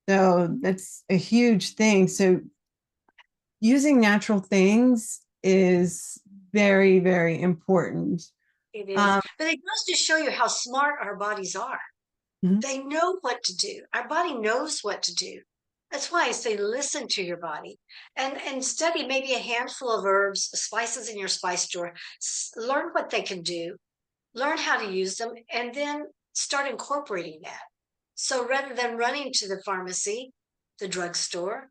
So that's a huge thing. So using natural things is very, very important. It is. But it goes to show you how smart our bodies are. Mhm. They know what to do. Our body knows what to do. That's why I say listen to your body and study maybe a handful of herbs, spices in your spice drawer. Learn what they can do, learn how to use them, and then start incorporating that. So rather than running to the pharmacy, the drugstore,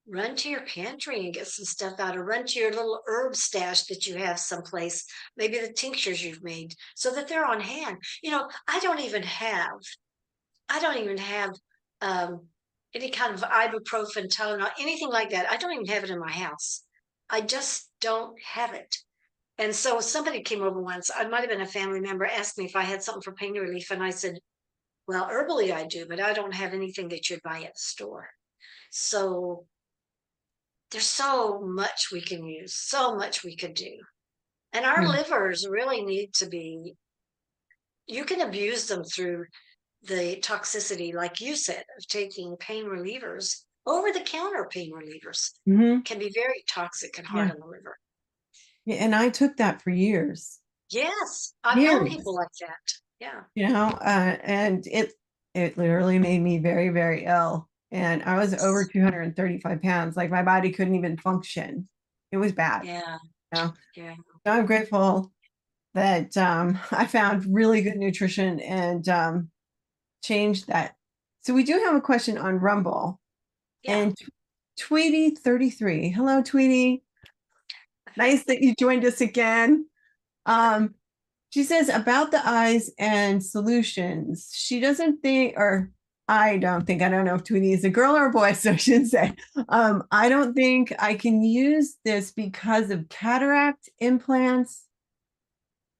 run to your pantry and get some stuff out, or run to your little herb stash that you have someplace, maybe the tinctures you've made, so that they're on hand. I don't even have any kind of ibuprofen, Tylenol, anything like that. I don't even have it in my house. I just don't have it. And so somebody came over once, I might have been a family member, asked me if I had something for pain relief. And I said, well, herbally I do, but I don't have anything that you'd buy at the store. So there's so much we can use, so much we could do. And our livers really need to be, you can abuse them through the toxicity, like you said, of taking pain relievers. Over-the-counter pain relievers can be very toxic and hard on the liver. Yeah, and I took that for years. Yes, I've known people like that. Yeah. And it literally made me very, very ill. And I was over 235 pounds. Like my body couldn't even function. It was bad. Yeah. So Yeah. I'm grateful that I found really good nutrition and changed that. So we do have a question on Rumble. Yeah. And Tweety33. Hello, Tweety. Nice that you joined us again. She says about the eyes and solutions. She doesn't think, or I don't think, I don't know if Tweety is a girl or a boy, so I shouldn't say. I don't think I can use this because of cataract implants.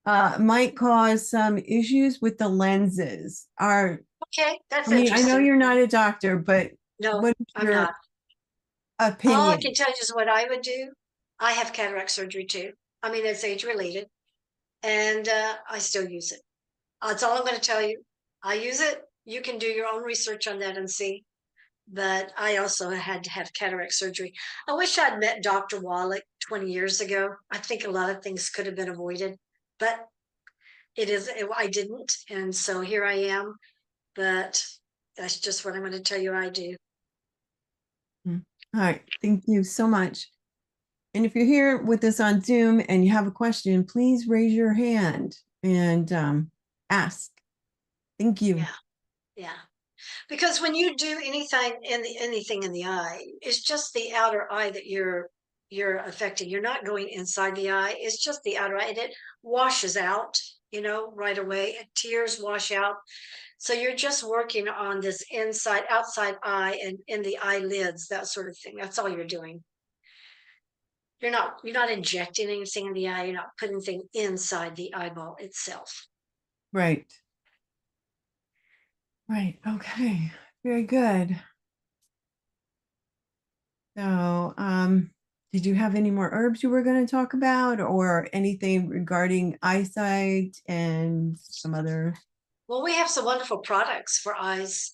might cause some issues with the lenses. Okay, that's I interesting. know you're not a doctor, but No, what is I'm your not. All I opinion? can tell you is what I would do. I have cataract surgery too. I mean, it's age related, and I still use it. That's all I'm going to tell you. I use it. You can do your own research on that and see. But I also had to have cataract surgery. I wish I'd met Dr. Wallach 20 years ago. I think a lot of things could have been avoided, but I didn't. And so here I am. But that's just what I'm going to tell you I do. All right. Thank you so much. And if you're here with us on Zoom and you have a question, please raise your hand and ask. Thank you. Yeah. Yeah. Because when you do anything in the eye, it's just the outer eye that you're affecting. You're not going inside the eye. It's just the outer eye, and it washes out, right away. And tears wash out. So you're just working on this outside eye, and in the eyelids, that sort of thing. That's all you're doing. You're not injecting anything in the eye. You're not putting anything inside the eyeball itself. Right. Right. Okay. Very good. So, did you have any more herbs you were going to talk about, or anything regarding eyesight and some other? Well, we have some wonderful products for eyes.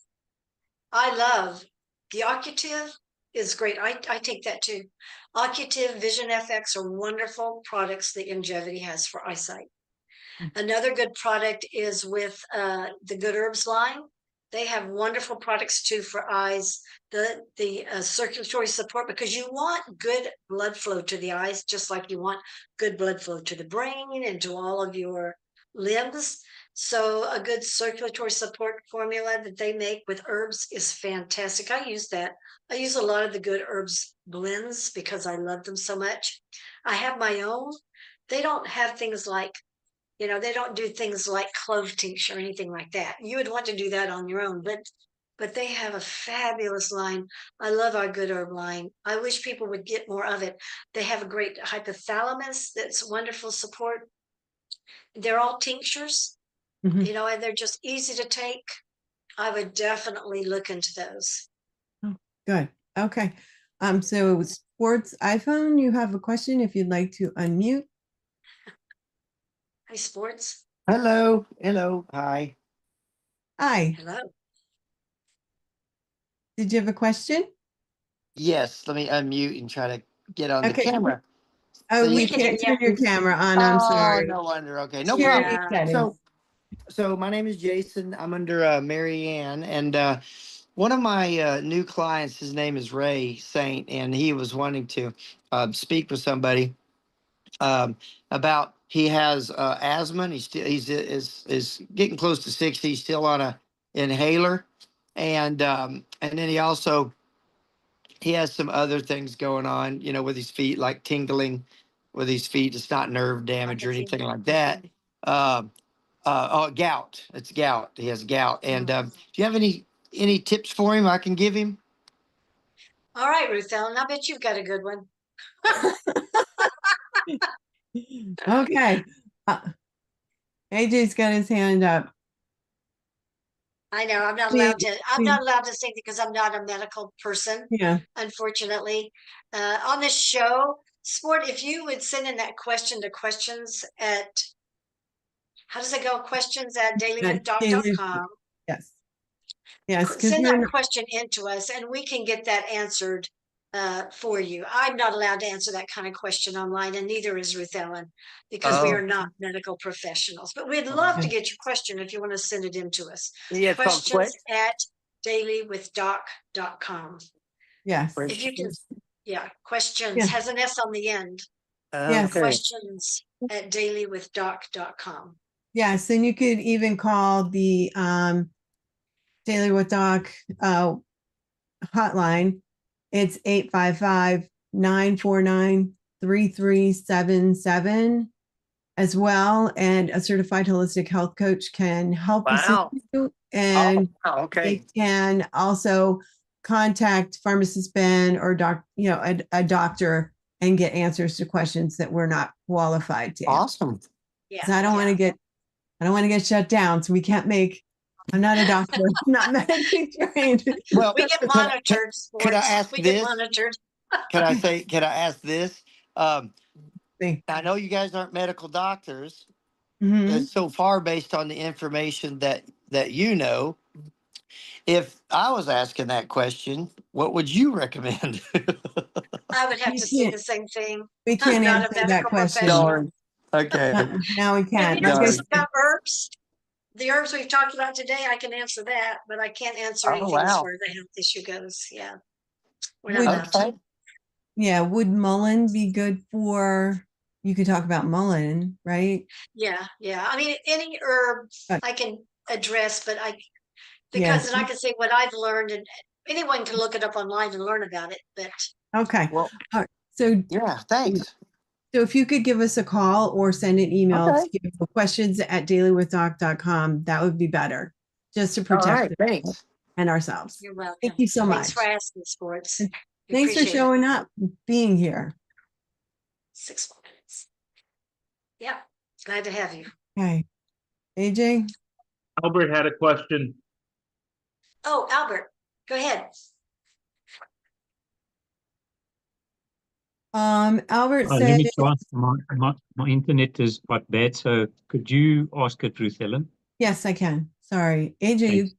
I love the Ocutiv is great. I take that too. Ocutiv, Vision FX are wonderful products that Longevity has for eyesight. Another good product is with the Good Herbs line. They have wonderful products too for eyes. The circulatory support, because you want good blood flow to the eyes, just like you want good blood flow to the brain and to all of your limbs. So a good circulatory support formula that they make with herbs is fantastic. I use that. I use a lot of the Good Herbs blends because I love them so much. I have my own. They don't have things like, they don't do things like clove tincture or anything like that. You would want to do that on your own, but they have a fabulous line. I love our Good Herb line. I wish people would get more of it. They have a great hypothalamus that's wonderful support. They're all tinctures, and they're just easy to take. I would definitely look into those. Oh, good. Okay. So Sports iPhone, you have a question if you'd like to unmute. Hi, Sports. Hello. Hi. Hi. Hello. Did you have a question? Yes, let me unmute and try to get on the Okay. camera. Oh, So you we can can't hear turn your camera on. I'm sorry. no wonder. Okay, no Share problem. your settings. So my name is Jason. I'm under Mary Ann, and one of my new clients, his name is Ray Saint, and he was wanting to speak with somebody about he has asthma. And he's getting close to 60. He's still on a inhaler, and then he has some other things going on, with his feet, like tingling with his feet. It's not nerve damage or anything like that. Gout. It's gout. He has gout. And do you have any tips for him I can give him? All right, Ruth Ellen, I bet you've got a good one. Okay. AJ's got his hand up. I know I'm not allowed to say because I'm not a medical person. Yeah. Unfortunately, on this show, Sport, if you would send in that question to questions at, how does it go? Questions at dailywithdoc.com. Yes. Yes. Send that question in to us and we can get that answered for you. I'm not allowed to answer that kind of question online, and neither is Ruth Ellen, because we are not medical professionals. But we'd love to get your question if you want to send it in to us. Yeah, Questions at dailywithdoc.com. Yes. If you can, questions has an S on the end. Yes. Questions at dailywithdoc.com. Yes, and you could even call the Daily with Doc hotline. It's 855-949-3377 as well. And a certified holistic health coach can help assist you. And they can also contact Pharmacist Ben or a doctor and get answers to questions that we're not qualified to answer. Awesome. Yeah. 'Cause I don't want to get shut down. So we can't make, I'm not a doctor, I'm not medically trained. Well, We get could monitored. could I sports. ask We get this? monitored. Can I ask this? See. I know you guys aren't medical doctors, Mhm. and so far based on the information that you know, if I was asking that question, what would you recommend? I would have We to say can't- the same thing. We can't I'm not a answer that medical question. professional. Darn. Okay. Now we If can't. you Like I ask said, about herbs, the herbs we've talked about today, I can answer that, but I can't answer Oh, anything as wow. far as the health issue goes. Yeah. We're not Would- allowed to. Okay. yeah, would mullein be good for, you could talk about mullein, right? Yeah. Yeah. I mean, any herb But- I can address, but Yes. then I can say what I've learned, and anyone can look it up online and learn about it. But Okay. Well, All right. So yeah, thanks. if you could give us a call or send an email Okay. to questions@dailywithdoc.com, that would be better, just to All protect right, the- thanks. and ourselves. you're welcome. Thank you so Thanks much. for asking, sports. And We Thanks for appreciate it. showing up, being here. 6 more minutes. Yeah. Glad to have you. Okay. AJ? Albert had a question. Oh, Albert, go ahead. Albert Let said, me try. My internet is quite bad, so could you ask it, Ruth Ellen? yes, I can. Sorry. AJ, you Thanks.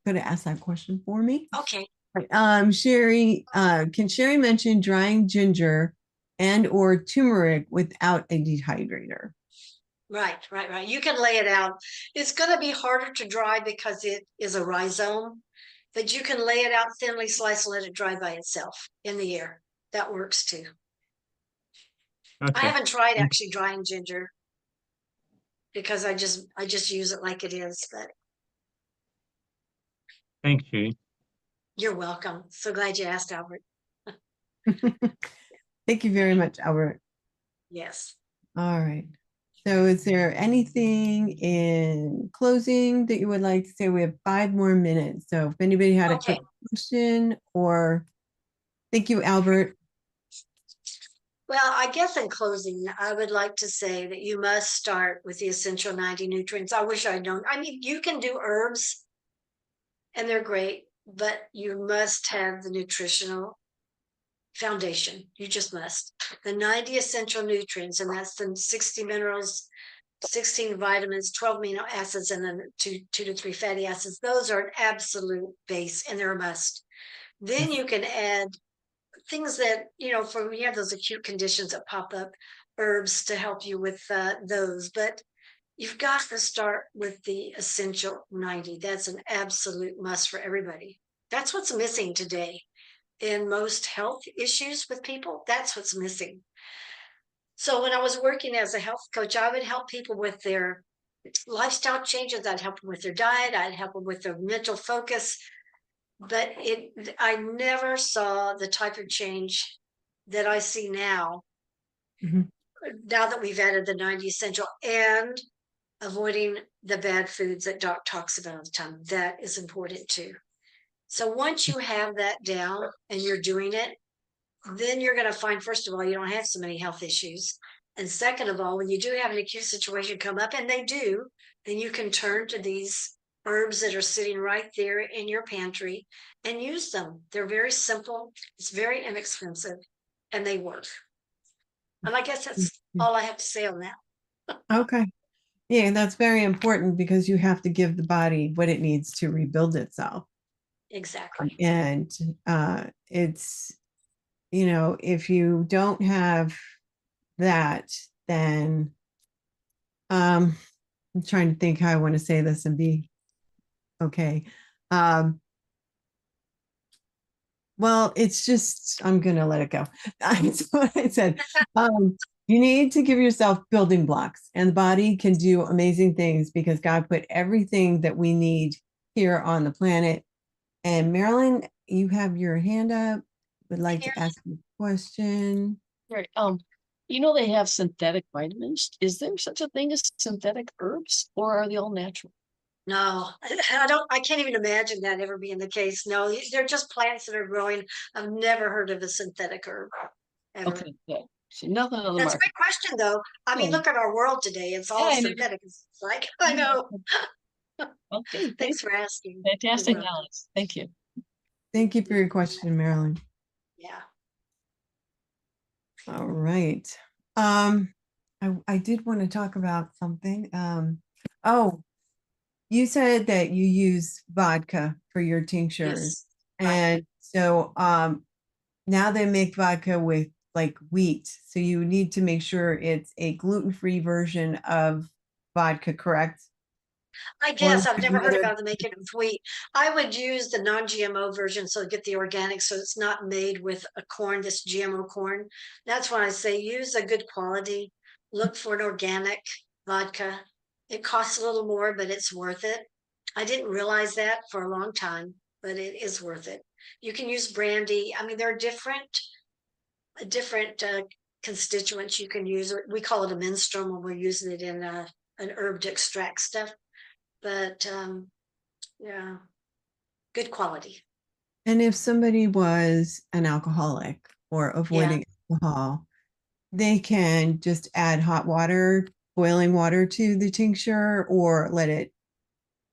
could have asked that question for me. Okay. Sheri, can Sheri mention drying ginger and or turmeric without a dehydrator? Right. You can lay it out. It's going to be harder to dry because it is a rhizome, but you can lay it out thinly sliced and let it dry by itself in the air. That works too. I Okay. haven't tried actually drying ginger because I just use it like it is, but Thanks, Sheri. you're welcome. So glad you asked, Albert. Thank you very much, Albert. Yes. All right. So is there anything in closing that you would like to say? We have 5 more minutes. So if anybody had a Okay. quick question or, thank you, Albert. Well, I guess in closing, I would like to say that you must start with the essential 90 nutrients. I wish I'd known. I mean, you can do herbs and they're great, but you must have the nutritional foundation. You just must. The 90 essential nutrients, and that's the 60 minerals, 16 vitamins, 12 amino acids, and then 2 to 3 fatty acids. Those are an absolute base and they're a must. Then you can add things that, for when you have those acute conditions that pop up, herbs to help you with those. But you've got to start with the essential 90. That's an absolute must for everybody. That's what's missing today in most health issues with people. That's what's missing. So when I was working as a health coach, I would help people with their lifestyle changes. I'd help them with their diet. I'd help them with their mental focus. But I never saw the type of change that I see now, Mhm. now that we've added the 90 essential and avoiding the bad foods that Doc talks about all the time. That is important too. So once you have that down and you're doing it, then you're going to find, first of all, you don't have so many health issues. And second of all, when you do have an acute situation come up, and they do, then you can turn to these herbs that are sitting right there in your pantry and use them. They're very simple. It's very inexpensive and they work. And I guess that's all I have to say on that. Okay. Yeah, that's very important because you have to give the body what it needs to rebuild itself. Exactly. And it's, if you don't have that, then I'm trying to think how I want to say this and be okay. Well, it's just, I'm going to let it go. That's what I said. You need to give yourself building blocks, and the body can do amazing things because God put everything that we need here on the planet. And Marilyn, you have your hand up. Would like to ask you a question. Right. They have synthetic vitamins. Is there such a thing as synthetic herbs, or are they all natural? No, I can't even imagine that ever being the case. No, they're just plants that are growing. I've never heard of a synthetic herb ever. Okay, good. See, nothing on the That's a market. great question, though. I mean, Yeah. look at our world today. It's all Yeah, I know. synthetic. It's like, I know. Okay, Thanks for asking. fantastic, You're welcome. Alex. Thank you. Thank you for your question, Marilyn. Yeah. All right. I did want to talk about something. Oh, you said that you use vodka for your tinctures. Yes. Right. And so now they make vodka with like wheat. So you need to make sure it's a gluten-free version of vodka, correct? I guess I've there's never heard another- about them making it with wheat. I would use the non-GMO version, so get the organic, so it's not made with a corn, this GMO corn. That's why I say use a good quality. Look for an organic vodka. It costs a little more, but it's worth it. I didn't realize that for a long time, but it is worth it. You can use brandy. I mean, there are different constituents you can use. We call it a menstruum when we're using it in an herb to extract stuff. But yeah, good quality. And if somebody was an alcoholic or avoiding alcohol, they can just add hot water, boiling water to the tincture, or let it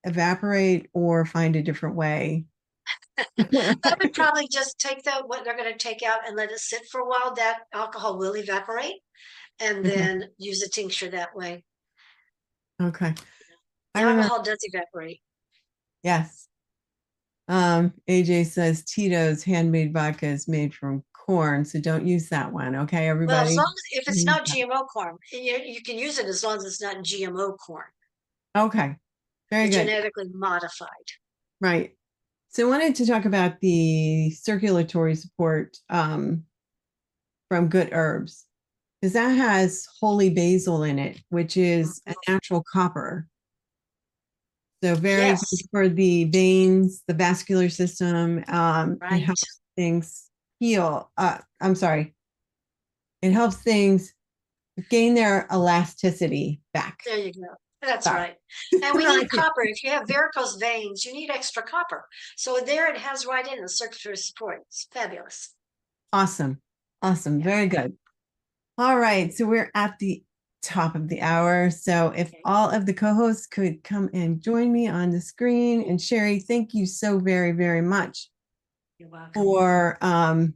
evaporate, or find a different way. I would probably just take what they're going to take out and let it sit for a while. That alcohol will evaporate, and Okay. then use a tincture that way. Okay. The alcohol does evaporate. Yes. AJ says Tito's handmade vodka is made from corn, so don't use that one. Okay, Well, everybody. as long as if it's use not that. GMO corn, you can use it as long as it's not GMO corn, Okay. Very good. genetically modified. Right. So I wanted to talk about the circulatory support from Good Herbs, because that has holy basil in it, which is a natural copper. So very Yes. good for the veins, the vascular system. It Right. helps things heal. I'm sorry. It helps things gain their elasticity back. There you go. That's Sorry. right. And we Right. need copper. If you have varicose veins, you need extra copper. So there it has right in the circulatory support. It's fabulous. Awesome. Awesome. Very good. All right. So we're at the top of the hour. So if Okay. all of the co-hosts could come and join me on the screen. And Sheri, thank you so very, very much You're welcome.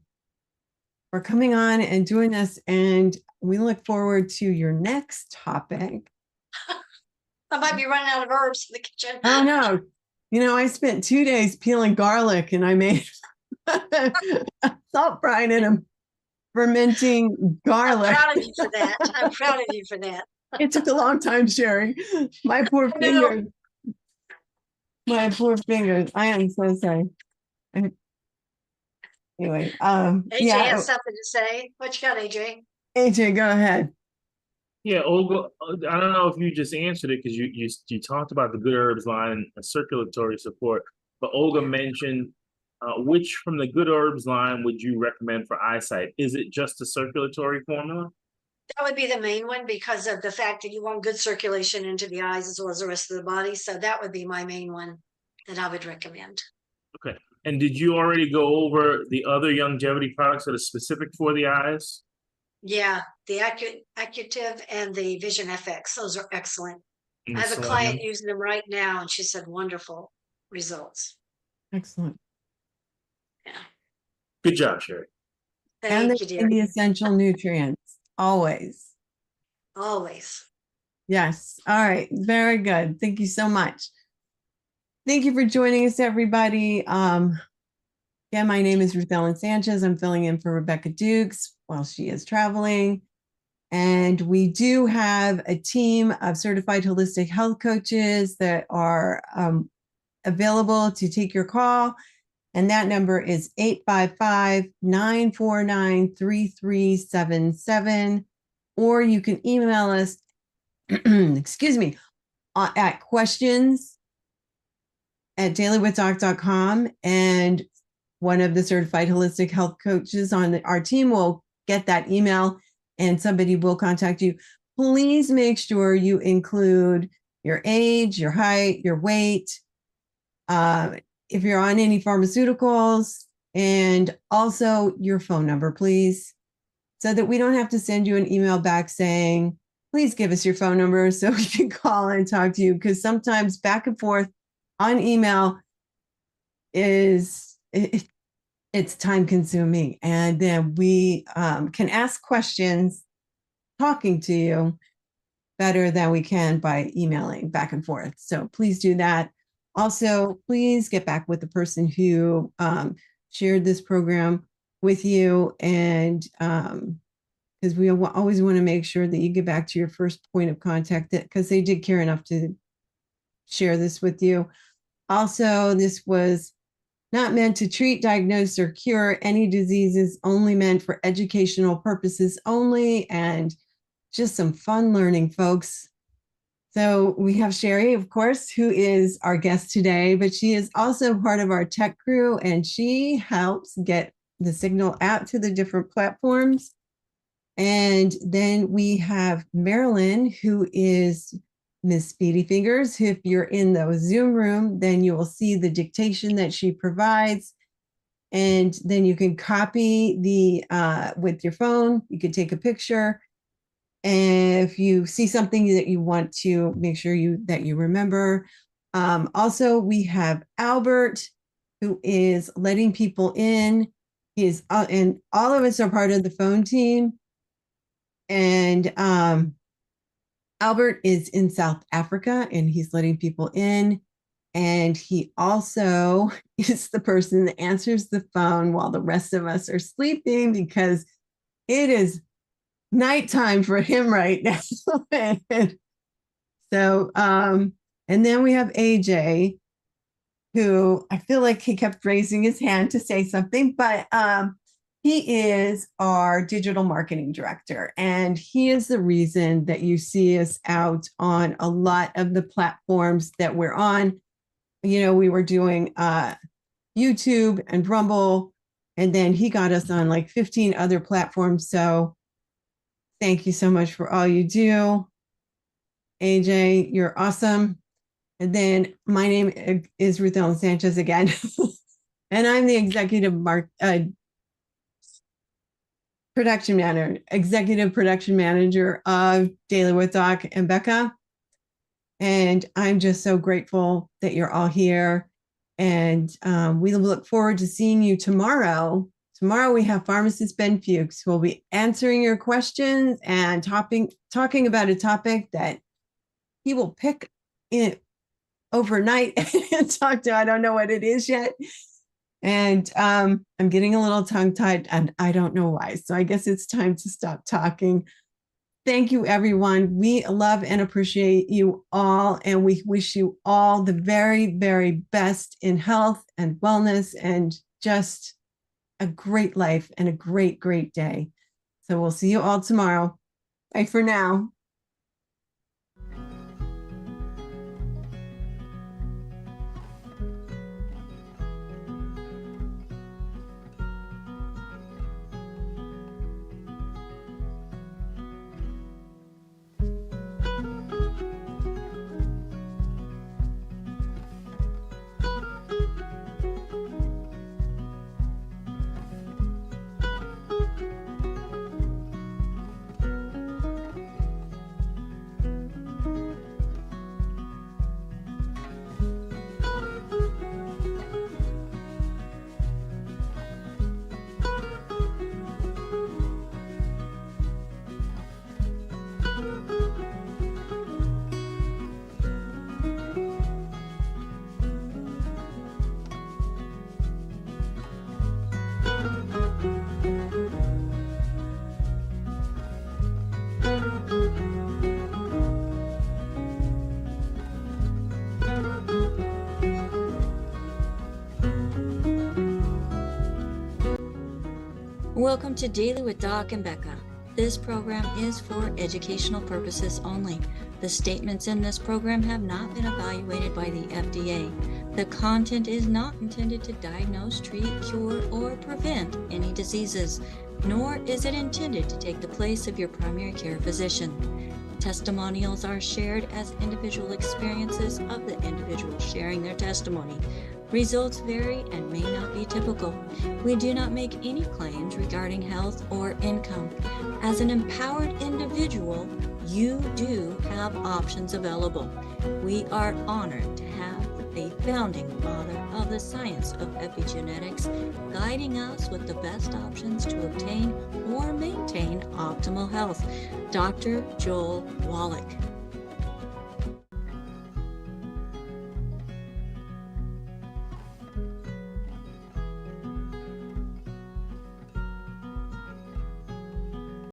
for coming on and doing this. And we look forward to your next topic. I might be running out of herbs in the kitchen. Oh no. You know, I spent 2 days peeling garlic and I made salt brine in a fermenting I'm garlic. proud of you for that. I'm proud of you for that. It took a long time, Sheri. My poor I know. fingers. My poor fingers. I am so sorry. Anyway, AJ yeah, has something to say. What you got, AJ? AJ, go ahead. Yeah, Olga, I don't know if you just answered it because you talked about the Good Herbs line, circulatory support, but Olga mentioned which from the Good Herbs line would you recommend for eyesight? Is it just the circulatory formula? That would be the main one because of the fact that you want good circulation into the eyes as well as the rest of the body. So that would be my main one that I would recommend. Okay. And did you already go over the other longevity products that are specific for the eyes? Yeah, the Ocutiv and the Vision FX, those are excellent. And I have a Selenium? client using them right now, and she said wonderful results. Excellent. Yeah, Good job, Sheri. And thank you, dear. the essential nutrients, always. Always. Yes. All right. Very good. Thank you so much. Thank you for joining us, everybody. Yeah, my name is Ruth Ellen Sanchez. I'm filling in for Rebecca Dukes while she is traveling. And we do have a team of certified holistic health coaches that are available to take your call. And that number is 855-949-3377. Or you can email us, excuse me, at questions@dailywithdoc.com, and one of the certified holistic health coaches on our team will get that email and somebody will contact you. Please make sure you include your age, your height, your weight, if you're on any pharmaceuticals, and also your phone number, please. so that we don't have to send you an email back saying, please give us your phone number so we can call and talk to you. Because sometimes back and forth on email it's time consuming. And then we can ask questions talking to you better than we can by emailing back and forth. So please do that. Also, please get back with the person who shared this program with you. And because we always want to make sure that you get back to your first point of contact, because they did care enough to share this with you. Also, this was not meant to treat, diagnose, or cure any diseases, only meant for educational purposes only, and just some fun learning, folks. So we have Sheri, of course, who is our guest today, but she is also part of our tech crew, and she helps get the signal out to the different platforms. And then we have Marilyn, who is Miss Speedy Fingers. If you're in the Zoom room, then you will see the dictation that she provides. And then you can copy with your phone, you can take a picture. And if you see something that you want to make sure that you remember. Also, we have Albert, who is letting people in. And all of us are part of the phone team. And Albert is in South Africa, and he's letting people in. And he also is the person that answers the phone while the rest of us are sleeping, because it is nighttime for him right now. So, and then we have AJ, who I feel like he kept raising his hand to say something, but he is our digital marketing director, and he is the reason that you see us out on a lot of the platforms that we're on. You know, we were doing YouTube and Rumble, and then he got us on like 15 other platforms. So thank you so much for all you do. AJ, you're awesome. And then my name is Ruth Ellen Sanchez again, and I'm the executive production manager of Daily with Doc and Becca. And I'm just so grateful that you're all here. And we look forward to seeing you tomorrow. Tomorrow we have pharmacist Ben Fuchs, who will be answering your questions and talking about a topic that he will pick in overnight and talk to. I don't know what it is yet. And I'm getting a little tongue-tied, and I don't know why. So I guess it's time to stop talking. Thank you, everyone. We love and appreciate you all, and we wish you all the very, very best in health and wellness, and just a great life and a great, great day. So we'll see you all tomorrow. Bye for now. Welcome to Daily with Doc and Becca. This program is for educational purposes only. The statements in this program have not been evaluated by the FDA. The content is not intended to diagnose, treat, cure, or prevent any diseases, nor is it intended to take the place of your primary care physician. Testimonials are shared as individual experiences of the individual sharing their testimony. Results vary and may not be typical. We do not make any claims regarding health or income. As an empowered individual, you do have options available. We are honored to have a founding father of the science of epigenetics guiding us with the best options to obtain or maintain optimal health, Dr. Joel Wallach.